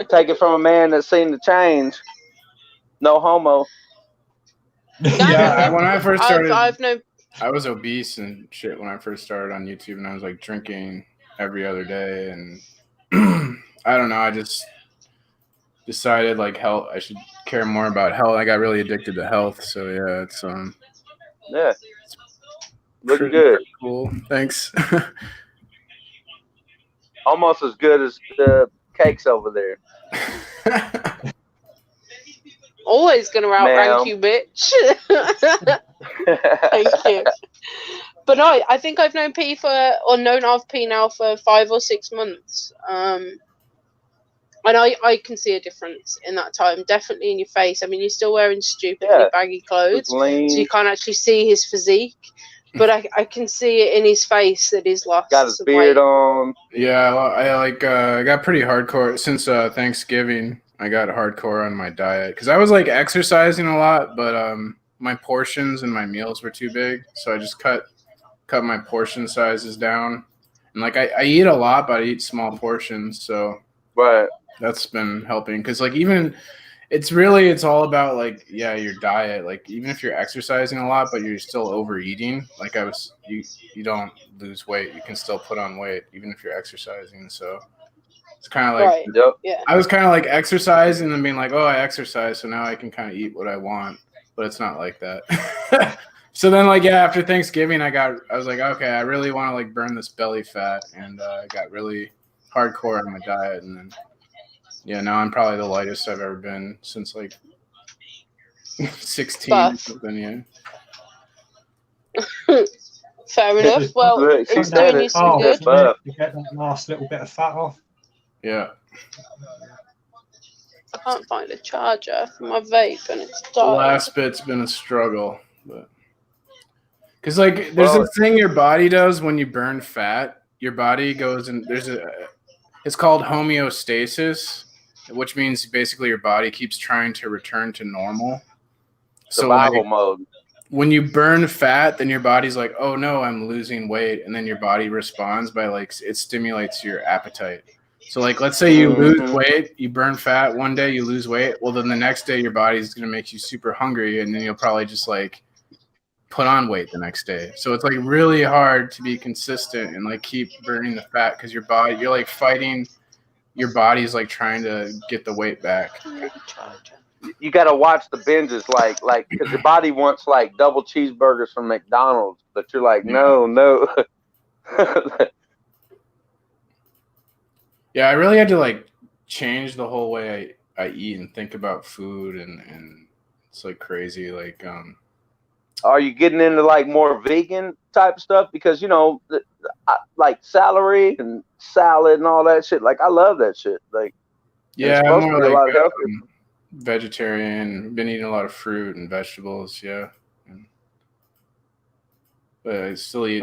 Take it from a man that's seen the change. No homo. Yeah, when I first started, I've known. I was obese and shit when I first started on YouTube, and I was like drinking every other day, and I don't know, I just decided like health, I should care more about health. I got really addicted to health, so yeah, it's Yeah, looking pretty good. cool. Thanks. Almost as good as the Kakes over there. Always gonna outrank Ma'am. you, bitch. Thank you. But no, I think I've known known of P now for 5 or 6 months. And I can see a difference in that time, definitely in your face. I mean, you're still wearing stupidly baggy clothes, so you can't actually see his physique. But I can see it in his face that he's lost. Got his beard on. Yeah, I got pretty hardcore since Thanksgiving. I got hardcore on my diet because I was like exercising a lot, but my portions and my meals were too big, so I just cut my portion sizes down. And like I eat a lot, but I eat small portions, so right. That's been helping because like even it's all about like your diet. Like even if you're exercising a lot but you're still overeating, like you don't lose weight, you can still put on weight even if you're exercising. So it's kind of like I was kind of like exercising and then being like, oh, I exercise, so now I can kind of eat what I want, but it's not like that. So then like after Thanksgiving I was like, okay, I really want to like burn this belly fat, and I got really hardcore on my diet, and then now I'm probably the lightest I've ever been since like 16 or something. Fair enough. Well, it's doing you some good. You get that last little bit of fat off. Yeah. I can't find a charger for my vape, and it's died. The last bit's been a struggle, but because like there's this thing your body does when you burn fat. Your body goes and it's called homeostasis, which means basically your body keeps trying to return to normal. Survival mode. When you burn fat, then your body's like, oh no, I'm losing weight. And then your body responds by like, it stimulates your appetite. So like, let's say you lose weight, you burn fat one day, you lose weight. Well, then the next day your body's going to make you super hungry. And then you'll probably just like put on weight the next day. So it's like really hard to be consistent and like keep burning the fat because you're like fighting. Your body's like trying to get the weight back. You got to watch the binges, like because your body wants like double cheeseburgers from McDonald's, but you're like, no. Yeah, I really had to like change the whole way I eat and think about food, and it's like crazy. Like, are you getting into like more vegan type stuff? Because like celery and salad and all that shit. Like I love that shit. Like I'm more like vegetarian. Been eating a lot of fruit and vegetables. Yeah, but I still eat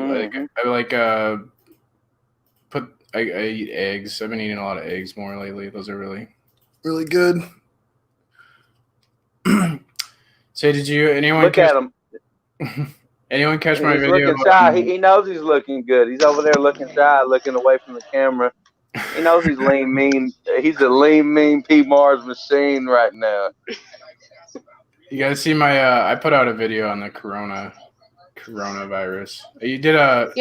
I eat eggs. I've been eating a lot of eggs more lately. Those are really, really good. So did anyone look at him? Anyone catch my video? Looking shy. He knows he's looking good. He's over there looking shy, looking away from the camera. He knows he's lean, mean. He's a lean, mean P. Mars machine right now. You guys see my? I put out a video on the coronavirus. You did a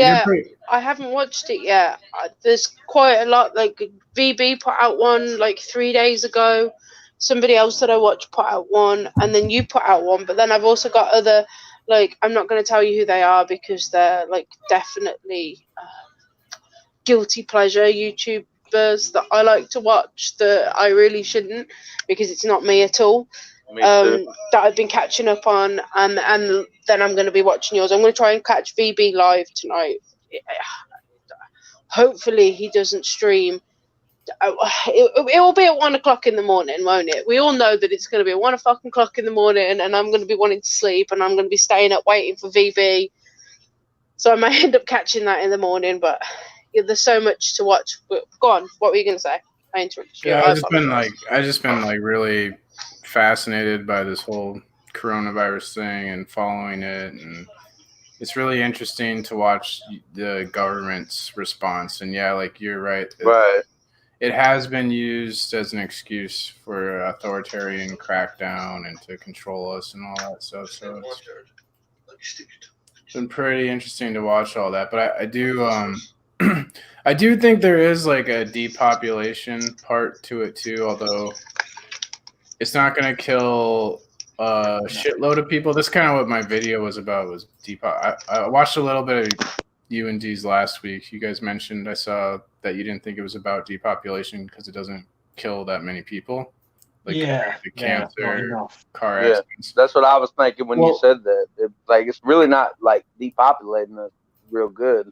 I haven't watched it yet. There's quite a lot. Like VB put out one like 3 days ago. Somebody else that I watched put out one, and then you put out one. But then I've also got other, like, I'm not going to tell you who they are because they're like definitely guilty pleasure YouTubers that I like to watch that I really shouldn't because it's not me at all. That I've been catching up on, and then I'm going to be watching yours. I'm going to try and catch VB live tonight. Hopefully he doesn't stream. It will be at 1 o'clock in the morning, won't it? We all know that it's going to be at 1 o'clock in the morning, and I'm going to be wanting to sleep, and I'm going to be staying up waiting for VB. So I may end up catching that in the morning, but there's so much to watch. Go on, what were you going to say? I interrupted you. I just been really fascinated by this whole coronavirus thing and following it, and it's really interesting to watch the government's response. And like you're right. it has been used as an excuse for authoritarian crackdown and to control us and all that stuff. So it's been pretty interesting to watch all that. But I do I do think there is like a depopulation part to it too, although it's not going to kill a shitload of people. That's kind of what my video was about, was I watched a little bit of UND's last week. You guys mentioned, I saw that you didn't think it was about depopulation because it doesn't kill that many people. Like the cancer, car accidents. That's what I was thinking when you said that. It's really not like depopulating us real good.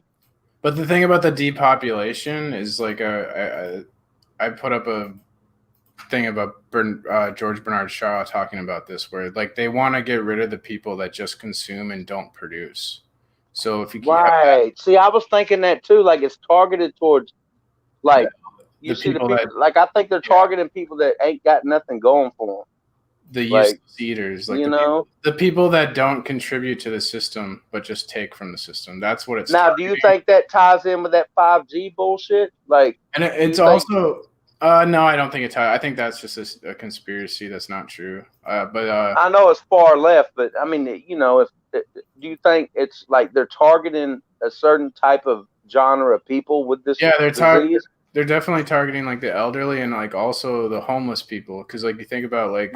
But the thing about the depopulation is like I put up a thing about George Bernard Shaw talking about this, where like they want to get rid of the people that just consume and don't produce. So if you see, I was thinking that too. Like it's targeted towards like you see the people like I think they're targeting people that ain't got nothing going for them. The useless eaters, like the people that don't contribute to the system but just take from the system. That's what it's. Now, do you think that ties in with that 5G bullshit? Like, and it's also. No, I don't think it ties. I think that's just a conspiracy. That's not true. But I know it's far left, but I mean, do you think it's like they're targeting a certain type of genre of people with this? Yeah, they're definitely targeting like the elderly and like also the homeless people, because like you think about like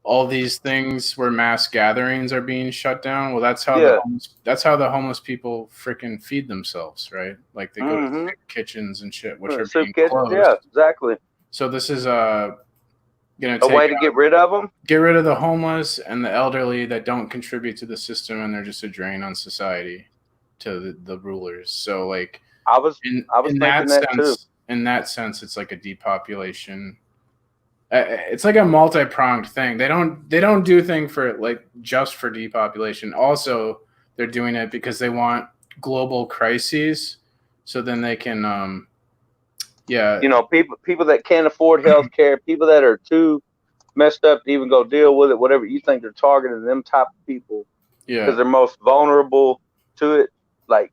all these things where mass gatherings are being shut down. Well, that's how the homeless people freaking feed themselves, right? Like they go to kitchens and shit, which are being closed. Yeah, exactly. So this is a way to get rid of them. Get rid of the homeless and the elderly that don't contribute to the system, and they're just a drain on society to the rulers. So like I was thinking that too. In that sense, it's like a depopulation. It's like a multi-pronged thing. They don't do thing for like just for depopulation. Also, they're doing it because they want global crises, so then they can people that can't afford health care, people that are too messed up to even go deal with it, whatever. You think they're targeting them type of people because they're most vulnerable to it, like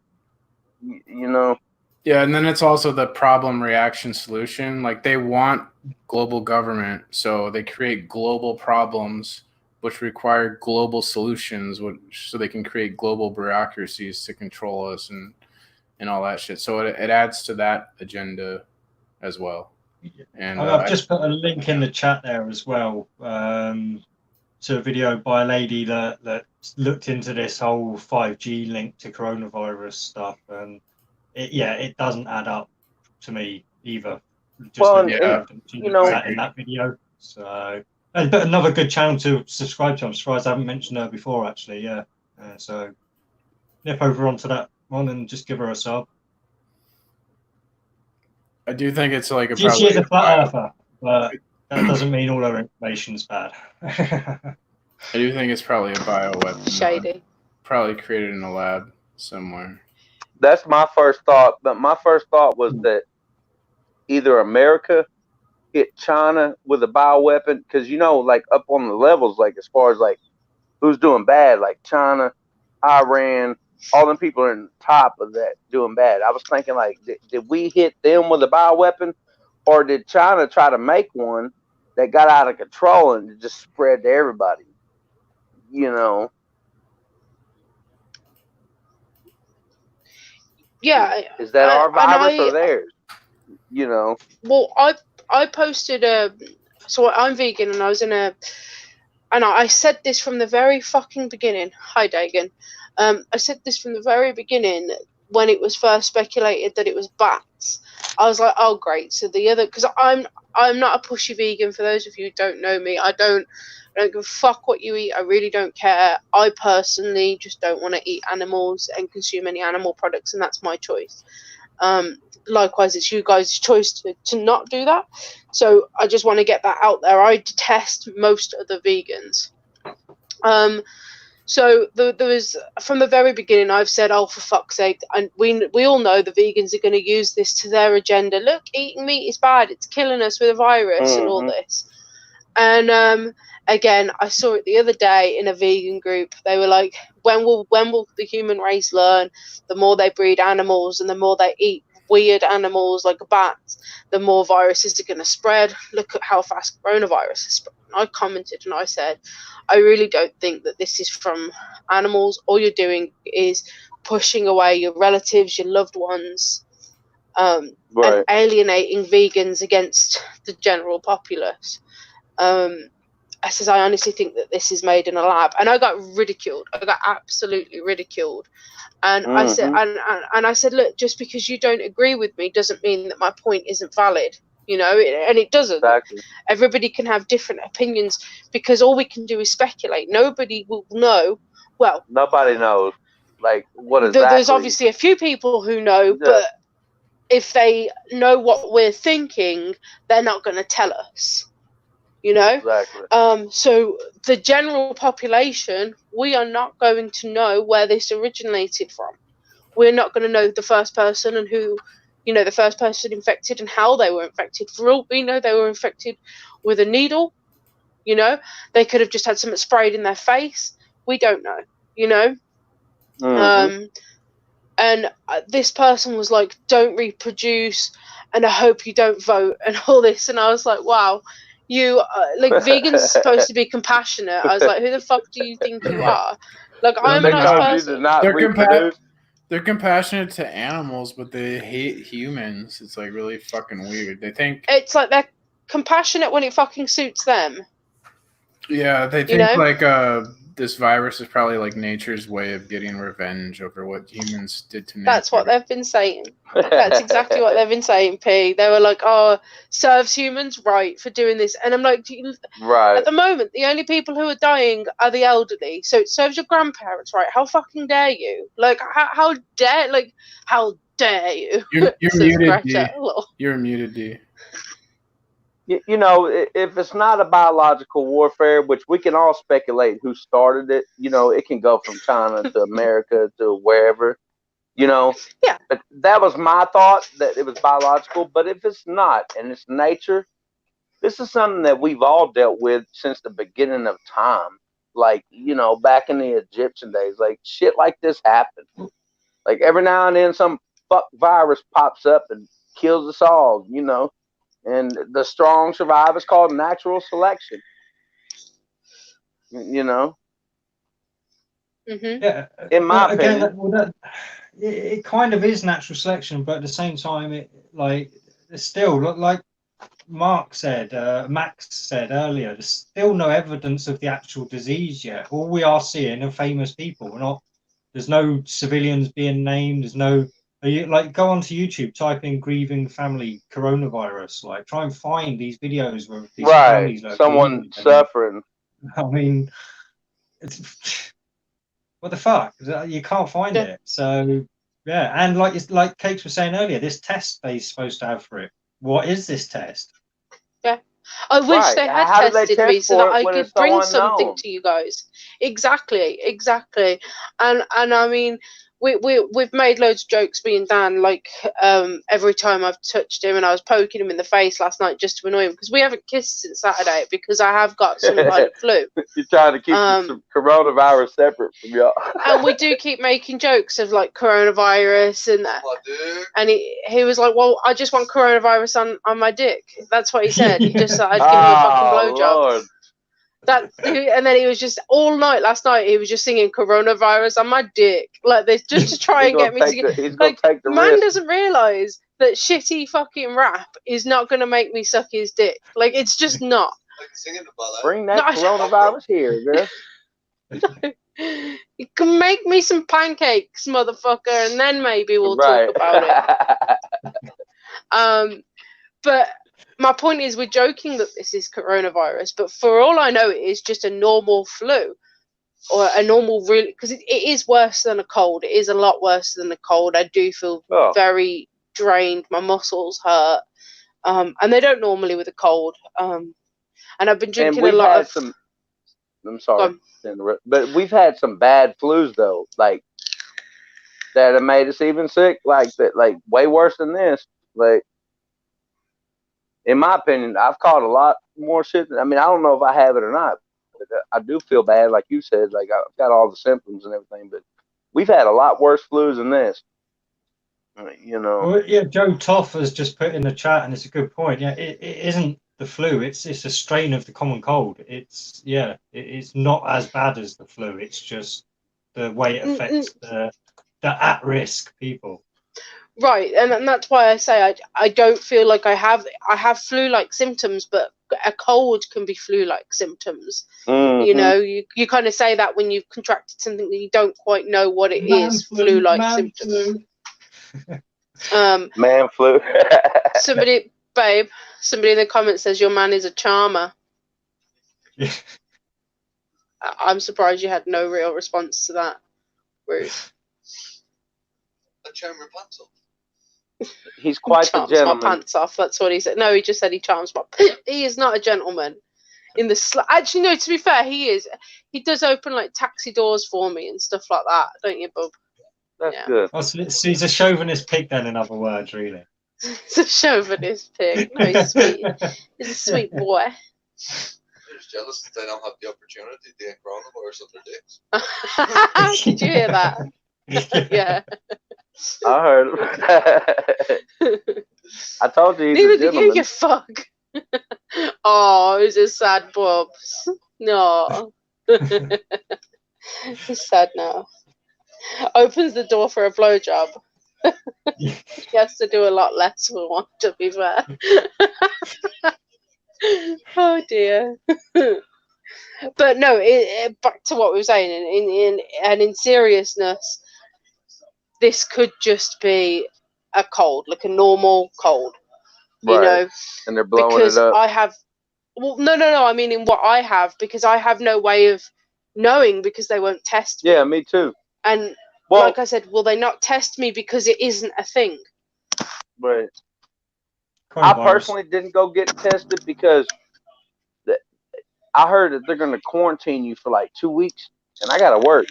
Yeah, and then it's also the problem, reaction, solution. Like they want global government, so they create global problems which require global solutions, so they can create global bureaucracies to control us and all that shit. So it adds to that agenda as well. And I've just put a link in the chat there as well to a video by a lady that looked into this whole 5G link to coronavirus stuff, and it doesn't add up to me either. Just in that video. So, but another good channel to subscribe to. I'm surprised I haven't mentioned her before, actually. Yeah. So, nip over onto that one and just give her a sub. I do think it's like she is a flat earther, but that doesn't mean all her information's bad. I do think it's probably a bioweapon. Shady. Probably created in a lab somewhere. That's my first thought, but my first thought was that either America hit China with a bioweapon, because like up on the levels, like as far as like who's doing bad, like China, Iran, all them people are in the top of that doing bad. I was thinking like, did we hit them with a bioweapon, or did China try to make one that got out of control and just spread to everybody? Yeah. Is that our virus or theirs? Well, I posted so I'm vegan, and I was and I said this from the very fucking beginning. Hi, Dagan. I said this from the very beginning when it was first speculated that it was bats. I was like, oh great. So because I'm not a pushy vegan. For those of you who don't know me, I don't give a fuck what you eat. I really don't care. I personally just don't want to eat animals and consume any animal products, and that's my choice. Likewise, it's you guys' choice to not do that. So I just want to get that out there. I detest most of the vegans. So there was, from the very beginning, I've said, oh, for fuck's sake, and we all know the vegans are going to use this to their agenda. Look, eating meat is bad. It's killing us with a virus and all this. And again, I saw it the other day in a vegan group. They were like, when will the human race learn? The more they breed animals and the more they eat, weird animals like bats, the more viruses are going to spread. Look at how fast coronavirus is spread. I commented and I said, I really don't think that this is from animals. All you're doing is pushing away your relatives, your loved ones, and alienating vegans against the general populace. I says, I honestly think that this is made in a lab. And I got ridiculed. I got absolutely ridiculed. And I said, and I said, look, just because you don't agree with me doesn't mean that my point isn't valid, you know, and it doesn't. Exactly. Everybody can have different opinions because all we can do is speculate. Nobody will know. Well, nobody knows, like, what exactly. There's obviously a few people who know, but if they know what we're thinking, they're not going to tell us. You know, exactly. So the general population, we are not going to know where this originated from. We're not going to know the first person and who, you know, the first person infected and how they were infected. For all we know, they were infected with a needle. You know, they could have just had something sprayed in their face. We don't know. You know, and this person was like, "Don't reproduce," and I hope you don't vote and all this. And I was like, "Wow." You like vegans supposed to be compassionate. I was like, who the fuck do you think you are? Like, I'm a nice person. They're compassionate to animals, but they hate humans. It's like really fucking weird. They think it's like they're compassionate when it fucking suits them. Yeah, they think like this virus is probably like nature's way of getting revenge over what humans did to nature. That's what they've been saying. That's exactly what they've been saying, P. They were like, oh, serves humans right for doing this. And I'm like, right. At the moment, the only people who are dying are the elderly. So it serves your grandparents right. How fucking dare you? Like, how dare you? You're muted, D. You're muted, D. You know, if it's not a biological warfare, which we can all speculate who started it, you know, it can go from China to America to wherever, you know. Yeah. But that was my thought, that it was biological. But if it's not, and it's nature, this is something that we've all dealt with since the beginning of time. Like, you know, back in the Egyptian days, like shit like this happened. Like every now and then some fuck virus pops up and kills us all, you know. And the strong survive. It's called natural selection. You know. Mm-hmm. Yeah. In my opinion, it kind of is natural selection, but at the same time, it's still like Max said earlier. There's still no evidence of the actual disease yet. All we are seeing are famous people. There's no civilians being named. There's no. Go onto YouTube, type in grieving family coronavirus. Like, try and find these videos where these families are someone suffering. I mean, what the fuck? You can't find it. So yeah, and like Kakes was saying earlier, this test they're supposed to have for it. What is this test? Yeah, I wish they had tested me so that I could bring something to you guys. Exactly, and I mean. We've made loads of jokes, me and Dan, like every time I've touched him, and I was poking him in the face last night just to annoy him because we haven't kissed since Saturday because I have got some kind of flu. You're trying to keep some coronavirus separate from y'all. And we do keep making jokes of like coronavirus and that. And he was like, well, I just want coronavirus on my dick. That's what he said. He just said I'd give him a fucking blowjob. Lord. And then he was just all night last night. He was just singing "Coronavirus" on my dick, like this, just to try and get me to get. Like, man doesn't realize that shitty fucking rap is not going to make me suck his dick. Like, it's just not. Bring that coronavirus here, girl. You can make me some pancakes, motherfucker, and then maybe we'll talk about it. But. My point is, we're joking that this is coronavirus, but for all I know, it is just a normal flu or a normal, because it is worse than a cold. It is a lot worse than a cold. I do feel very drained. My muscles hurt, and they don't normally with a cold. And I've been drinking a lot of. I'm sorry, but we've had some bad flus though, like that have made us even sick, like that, like way worse than this, like. In my opinion, I've caught a lot more shit. I mean, I don't know if I have it or not, but I do feel bad, like you said. Like, I've got all the symptoms and everything, but we've had a lot worse flus than this. You know. Well, yeah, Joe Toff has just put in the chat, and it's a good point. Yeah, it isn't the flu; it's a strain of the common cold. It's not as bad as the flu. It's just the way it affects the at-risk people. Right, and that's why I say I don't feel like I have flu-like symptoms, but a cold can be flu-like symptoms. Mm-hmm. You know, you kind of say that when you've contracted something that you don't quite know what it is. Flu-like symptoms. Man flu. somebody in the comments says your man is a charmer. Yeah. I'm surprised you had no real response to that. Rude. I charm your pants off. He's quite the gentleman. My pants off. That's what he said. No, he just said he charms my. He is not a gentleman. In the actually, no. To be fair, he is. He does open like taxi doors for me and stuff like that, don't you, bub? That's good. Oh, so he's a chauvinist pig, then. In other words, really. He's a chauvinist pig. No, he's sweet. He's a sweet boy. They're just jealous that they don't have the opportunity to get coronavirus on their dicks. Did you hear that? Yeah. I heard. I told you he's Neither a did gentleman. you fuck. Oh, he's a sad bubs. No. He's sad now. Opens the door for a blowjob. He has to do a lot less for one, to be fair. Oh dear. But no, back to what we were saying. In seriousness, this could just be a cold, like a normal cold. You know, and they're blowing because it up. I have. Well, no. I mean, in what I have, because I have no way of knowing because they won't test me. Yeah, me too. And like I said, will they not test me because it isn't a thing? Right. I personally didn't go get tested because I heard that they're going to quarantine you for like 2 weeks, and I got to work.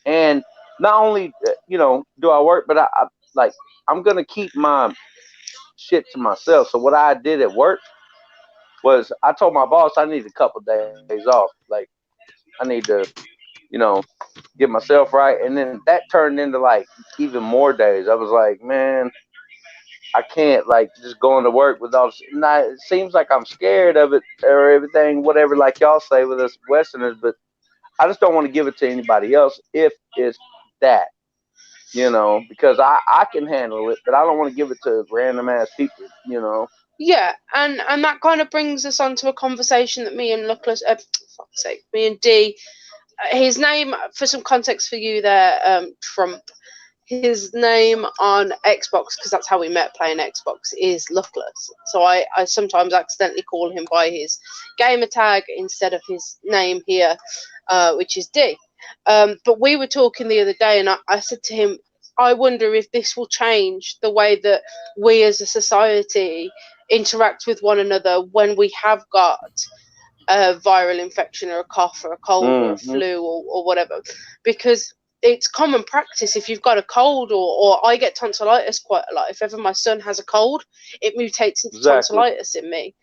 And not only do I work, but I'm going to keep my shit to myself. So what I did at work was I told my boss I need a couple days off. Like I need to, get myself right. And then that turned into like even more days. I was like, man, I can't like just going to work with all this. It seems like I'm scared of it or everything, whatever, like y'all say with us Westerners, but I just don't want to give it to anybody else if it's that, because I can handle it, but I don't want to give it to random ass people, Yeah, and that kind of brings us on to a conversation that me and Luckless, fuck's sake, me and D, his name, for some context for you there, Trump, his name on Xbox, because that's how we met playing Xbox, is Luckless. So I sometimes accidentally call him by his gamer tag instead of his name here, which is D. But we were talking the other day, and I said to him, I wonder if this will change the way that we as a society interact with one another when we have got a viral infection or a cough or a cold or a flu or whatever, because it's common practice. If you've got a cold or I get tonsillitis quite a lot, if ever my son has a cold, it mutates into tonsillitis in me,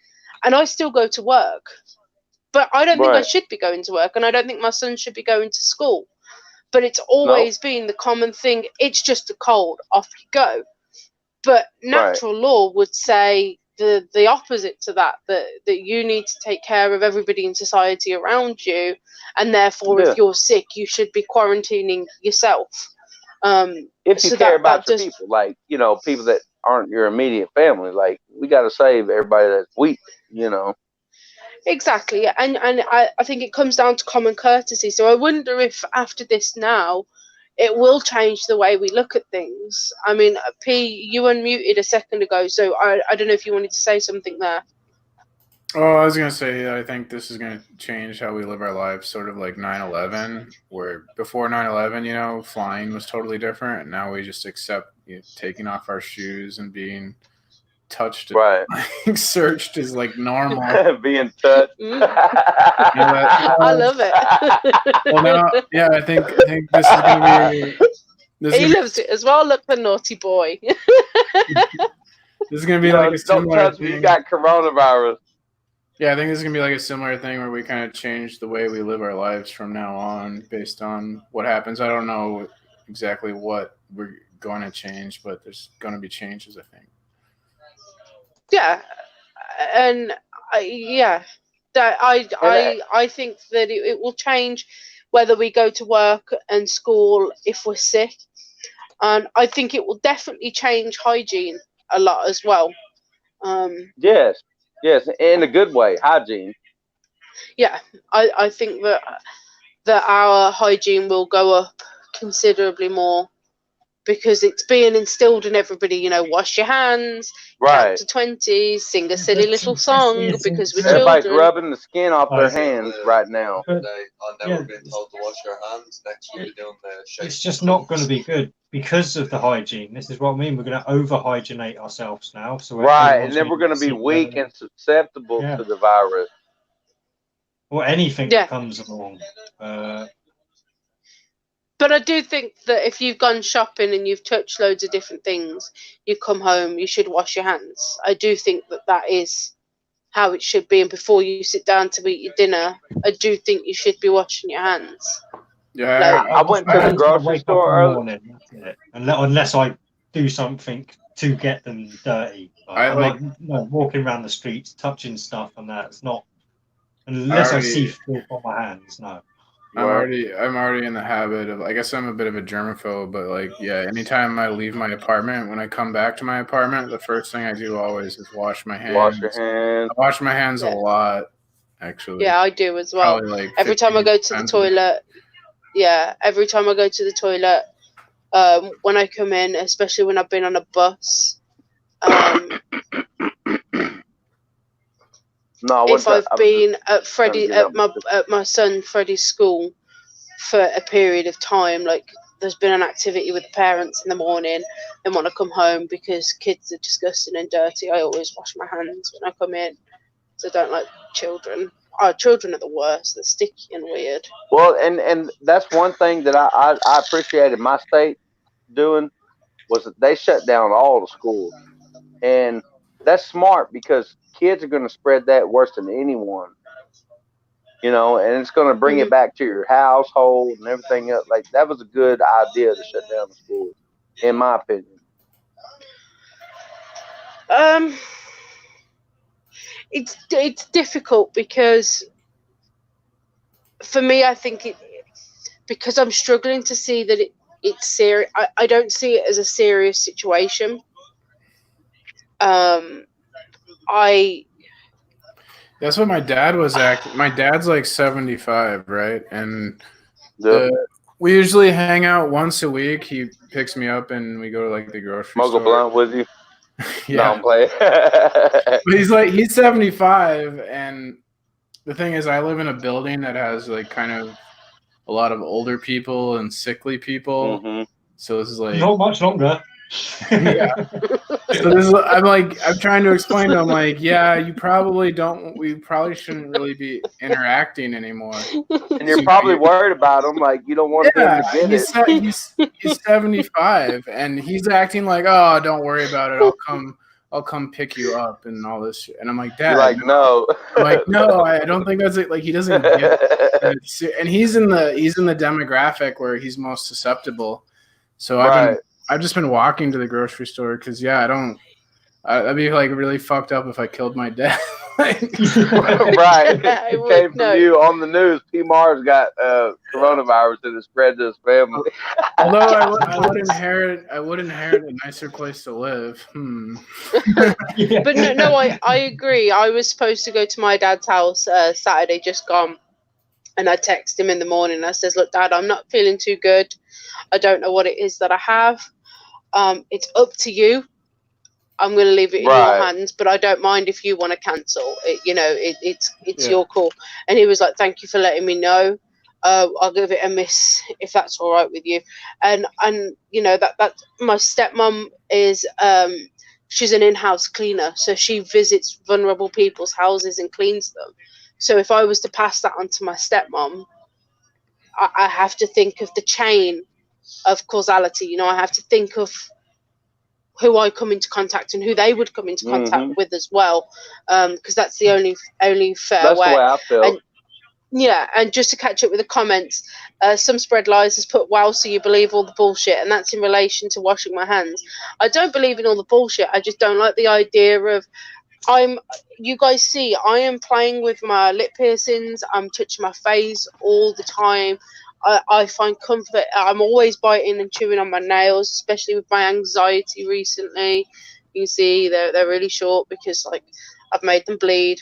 and I still go to work, but I don't think I should be going to work, and I don't think my son should be going to school, but it's always been the common thing. It's just a cold, off you go. But natural law would say the opposite to that you need to take care of everybody in society around you, and therefore if you're sick you should be quarantining yourself. If you care about your people, like people that aren't your immediate family, like we got to save everybody that's weak, Exactly, and I think it comes down to common courtesy. So I wonder if after this now it will change the way we look at things. I mean, P, you unmuted a second ago, so I don't know if you wanted to say something there. Oh, I was going to say, I think this is going to change how we live our lives, sort of like 9/11, where before 9/11, flying was totally different, and now we just accept taking off our shoes and being touched, and searched is like normal. Being touched. I love it. Well, now, yeah, I think this is going to be. He loves it as well. Look, the naughty boy. This is going to be like a similar thing. You got coronavirus. Yeah, I think this is going to be like a similar thing where we kind of change the way we live our lives from now on based on what happens. I don't know exactly what we're going to change, but there's going to be changes, I think. Yeah, and I think that it will change whether we go to work and school if we're sick, and I think it will definitely change hygiene a lot as well. Yes, in a good way, hygiene. Yeah, I think that our hygiene will go up considerably more because it's being instilled in everybody. You know, wash your hands, count to 20, sing a silly little song because we're Everybody's children. rubbing the skin off their hands right now. I've never been told to wash your hands. Next we'll be doing the shake. It's just not going to be good because of the hygiene. This is what I mean. We're going to over-hygienate ourselves now. So and then we're going to be weak and susceptible to the virus. Or anything that comes along. But I do think that if you've gone shopping and you've touched loads of different things, you come home, you should wash your hands. I do think that is how it should be. And before you sit down to eat your dinner, I do think you should be washing your hands. Yeah, I went to the grocery store earlier. Unless I do something to get them dirty. I'm not walking around the streets, touching stuff and that. It's not, unless I see filth on my hands, no. I'm already in the habit of, I guess I'm a bit of a germaphobe, but like, yeah, anytime I leave my apartment, when I come back to my apartment, the first thing I do always is wash my hands. Wash your hands. I wash my hands a lot, actually. Yeah, I do as well. Probably like every time I go to the toilet, every time I go to the toilet, when I come in, especially when I've been on a bus, if I've been at my son Freddie's school for a period of time, like there's been an activity with the parents in the morning and want to come home because kids are disgusting and dirty, I always wash my hands when I come in. So I don't like children. Oh, children are the worst. They're sticky and weird. Well, and that's one thing that I appreciated my state doing was that they shut down all the schools. And that's smart because kids are going to spread that worse than anyone, and it's going to bring it back to your household and everything else. Like that was a good idea to shut down the schools, in my opinion. It's difficult because for me, I think because I'm struggling to see that it's serious. I don't see it as a serious situation. That's what my dad was acting. My dad's like 75, right? And we usually hang out once a week. He picks me up and we go to like the grocery store. Smoke a blunt with you? Yeah. No, I'm playing. But he's 75, and the thing is, I live in a building that has like kind of a lot of older people and sickly people. Mm-hmm. So this is like not much longer. Yeah. So I'm trying to explain to him, like, yeah, we probably shouldn't really be interacting anymore. And you're probably worried about him, like you don't want him to get it. He's 75 and he's acting like, oh, don't worry about it. I'll come pick you up and all this shit. And I'm like, Dad. You're like, no. I'm like, no, I don't think that's it. Like he doesn't get it. And he's in the demographic where he's most susceptible. So I've just been walking to the grocery store because, I'd be like really fucked up if I killed my dad. Right. It came from you on the news. P. Mars got coronavirus and it spread to his family. Although I would inherit a nicer place to live. But no, I agree. I was supposed to go to my dad's house Saturday just gone. And I text him in the morning. I says, look, Dad, I'm not feeling too good. I don't know what it is that I have. It's up to you. I'm going to leave it in your hands, but I don't mind if you want to cancel. It's your call. And he was like, thank you for letting me know. I'll give it a miss if that's all right with you. And that my stepmom is she's an in-house cleaner, so she visits vulnerable people's houses and cleans them. So if I was to pass that on to my stepmom, I have to think of the chain of causality. I have to think of who I come into contact and who they would come into contact with as well, because that's the only fair way. That's the way I feel. Yeah, and just to catch up with the comments, some spread lies has put, wow, so you believe all the bullshit, and that's in relation to washing my hands. I don't believe in all the bullshit. I just don't like the idea of, you guys see, I am playing with my lip piercings. I'm touching my face all the time. I find comfort. I'm always biting and chewing on my nails, especially with my anxiety recently. You can see they're really short because like I've made them bleed.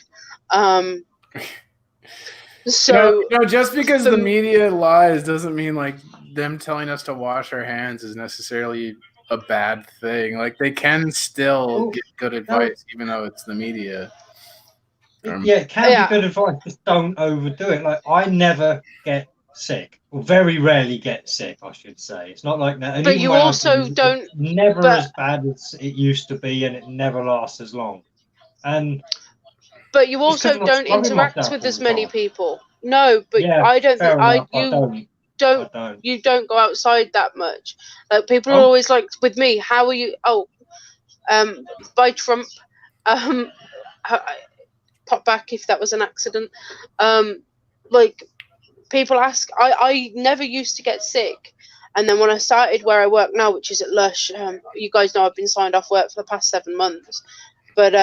So just because the media lies doesn't mean like them telling us to wash our hands is necessarily a bad thing. Like they can still get good advice even though it's the media. Yeah, it can be good advice. Just don't overdo it. Like I never get sick, or very rarely get sick, I should say. It's not like that. And but you also don't. Never as bad as it used to be, and it never lasts as long. But you also don't interact with as many people. No, but yeah, I don't think you don't go outside that much. Like people are always like, with me, how are you? By Trump, pop back if that was an accident. Like people ask, I never used to get sick. And then when I started where I work now, which is at Lush, you guys know I've been signed off work for the past 7 months. But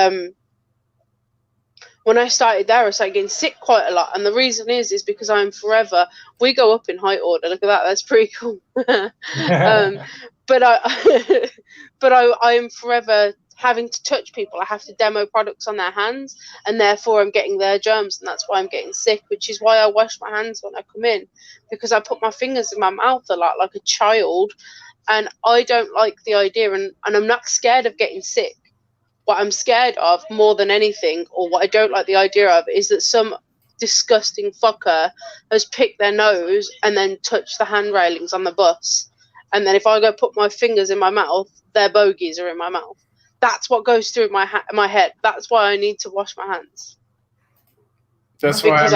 when I started there, I started getting sick quite a lot. And the reason is because I'm forever, we go up in height order. Look at that. That's pretty cool. But I'm forever having to touch people. I have to demo products on their hands, and therefore I'm getting their germs, and that's why I'm getting sick, which is why I wash my hands when I come in, because I put my fingers in my mouth a lot like a child, and I don't like the idea, and I'm not scared of getting sick. What I'm scared of more than anything, or what I don't like the idea of, is that some disgusting fucker has picked their nose and then touched the hand railings on the bus, and then if I go put my fingers in my mouth, their bogies are in my mouth. That's what goes through my head. That's why I need to wash my hands. That's why I'm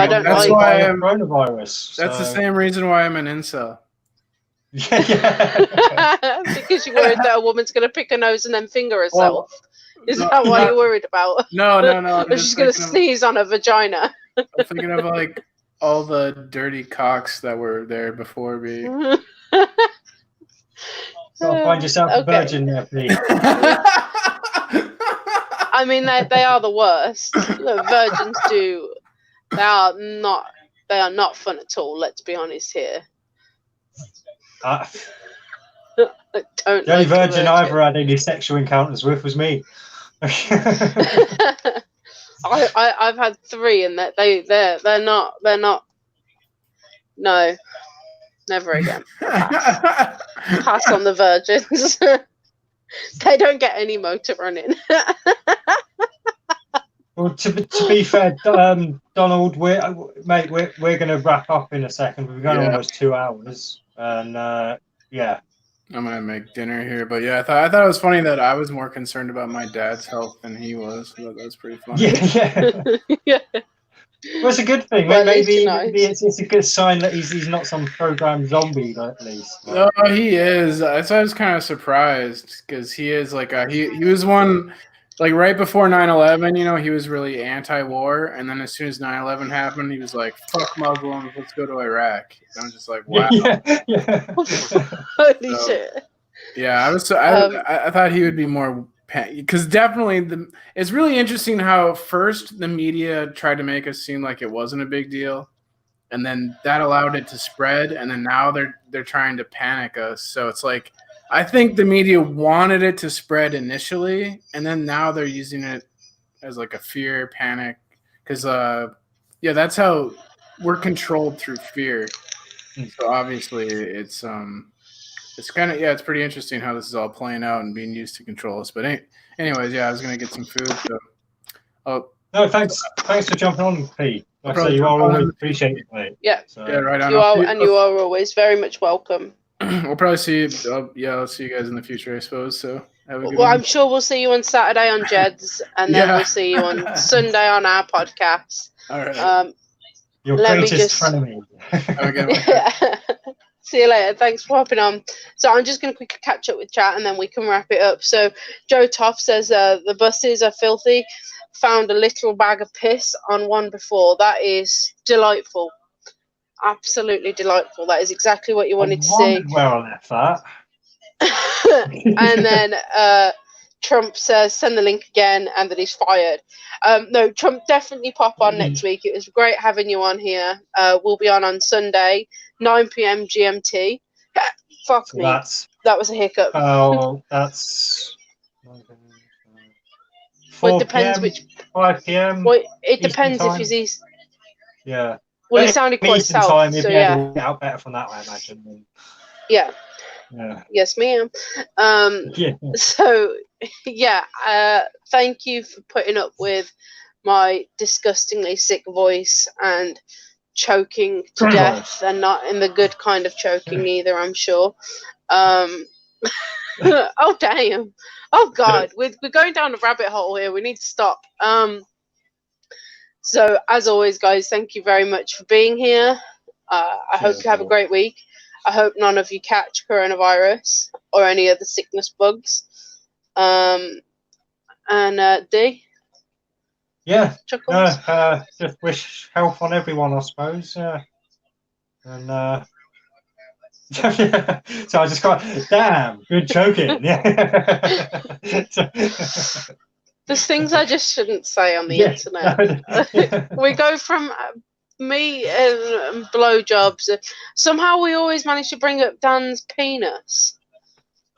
coronavirus. That's the same reason why I'm an incel. Yeah. Because you're worried that a woman's going to pick her nose and then finger herself. Is that what you're worried about? No. Or she's going to sneeze on her vagina. I'm thinking of like all the dirty cocks that were there before me. Gotta find yourself a virgin there, please. I mean, they are the worst. Look, virgins do. They are not fun at all. Let's be honest here. The only virgin I ever had any sexual encounters with was me. I've had 3, and they're not. No, never again. Pass on the virgins. They don't get any motor running. Well, to be fair, Donald, we're going to wrap up in a second. We've gone almost 2 hours, and yeah. I'm gonna make dinner here, but yeah, I thought it was funny that I was more concerned about my dad's health than he was. That was pretty funny. Yeah. Well, it's a good thing. Well, maybe it's a good sign that he's not some programmed zombie, at least. No, he is. So I was kind of surprised because he is like he was one. Like right before 9/11, he was really anti-war, and then as soon as 9/11 happened, he was like, "Fuck Muslims, let's go to Iraq." And I'm just like, "Wow!" Holy shit! Yeah, I thought he would be more, because definitely it's really interesting how first the media tried to make us seem like it wasn't a big deal, and then that allowed it to spread, and then now they're trying to panic us. So it's like, I think the media wanted it to spread initially, and then now they're using it as like a fear, panic, because that's how we're controlled, through fear. So obviously it's kind of it's pretty interesting how this is all playing out and being used to control us. But anyways, I was gonna get some food. So no, thanks for jumping on, Pete. Like I say, you are always appreciated, mate. Yeah, so, right on. You are always very much welcome. We'll probably see you. I'll see you guys in the future, I suppose. So have a good one. I'm sure we'll see you on Saturday on Jed's, and then we'll see you on Sunday on our podcast. All right. Your greatest frenemy. Have a good one. See you later. Thanks for hopping on. So I'm just going to quickly catch up with chat, and then we can wrap it up. So Joe Toff says the buses are filthy. Found a literal bag of piss on one before. That is delightful. absolutely delightful. That is exactly what you wanted to see. wondered where I left that. And then Trump says, send the link again, and that he's fired. No, Trump, definitely pop on next week. It was great having you on here. We'll be on Sunday, 9 p.m. GMT. Fuck So me. that was a hiccup. Oh, that's 4 Well, it depends p.m., which. 5 p.m. Well, it Eastern depends if time? he's east. Yeah. Well, it sounded quite Eastern south, time, so be yeah. able to get out better from that, I imagine. Yeah. Yeah. Yes, ma'am. Yeah. So, yeah. Thank you for putting up with my disgustingly sick voice and choking to death, and not in the good kind of choking either, I'm sure. Oh damn! Oh god, we're going down a rabbit hole here. We need to stop. So as always, guys, thank you very much for being here. I hope you have a great week. I hope none of you catch coronavirus or any other sickness bugs. And D. Yeah. Chuckles. Just wish health on everyone, I suppose. And so I just got, damn, good choking. Yeah. There's things I just shouldn't say on the internet. We go from me and blowjobs. Somehow we always manage to bring up Dan's penis.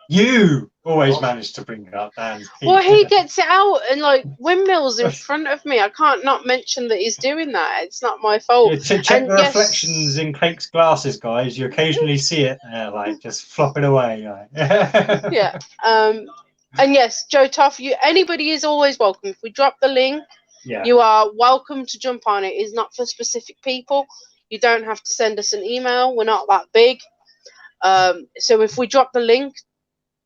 You always manage to bring up Dan's penis. Well, he gets it out and like windmills in front of me. I can't not mention that he's doing that. It's not my fault. Yeah, check the reflections in Kakes' glasses, guys. You occasionally see it there, like just flopping away. Like. Yeah. And yes, Joe Toff, anybody is always welcome. If we drop the link, you are welcome to jump on it. It's not for specific people. You don't have to send us an email. We're not that big. So if we drop the link,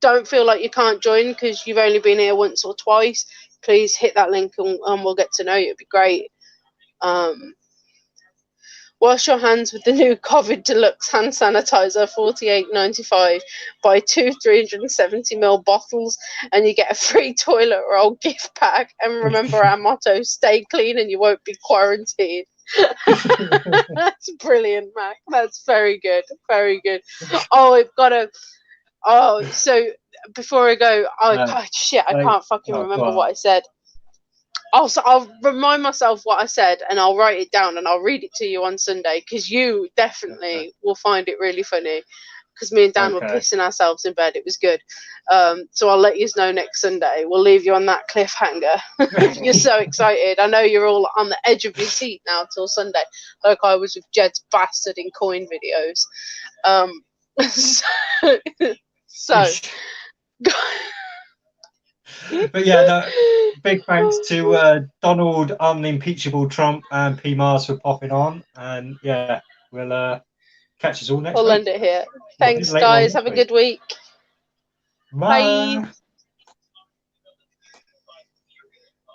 don't feel like you can't join because you've only been here once or twice. Please hit that link and we'll get to know you. It'd be great. Wash your hands with the new COVID Deluxe hand sanitizer, $48.95. Buy 2 370ml bottles and you get a free toilet roll gift pack. And remember our motto: stay clean and you won't be quarantined. That's brilliant, Mac. That's very good. Very good. Oh, we've got to. Oh, so before I go, God, shit, I can't fucking remember what I said. Oh, so I'll remind myself what I said and I'll write it down and I'll read it to you on Sunday because you definitely will find it really funny because me and Dan were pissing ourselves in bed. It was good. So I'll let you know next Sunday. We'll leave you on that cliffhanger. You're so excited. I know you're all on the edge of your seat now till Sunday, like I was with Jed's bastard in coin videos. So but yeah, no, big thanks to Donald, Unimpeachable Trump, and P. Mars for popping on. And yeah, we'll catch us all next week. We'll end it here. Thanks, guys. Have a good week. Bye. Bye.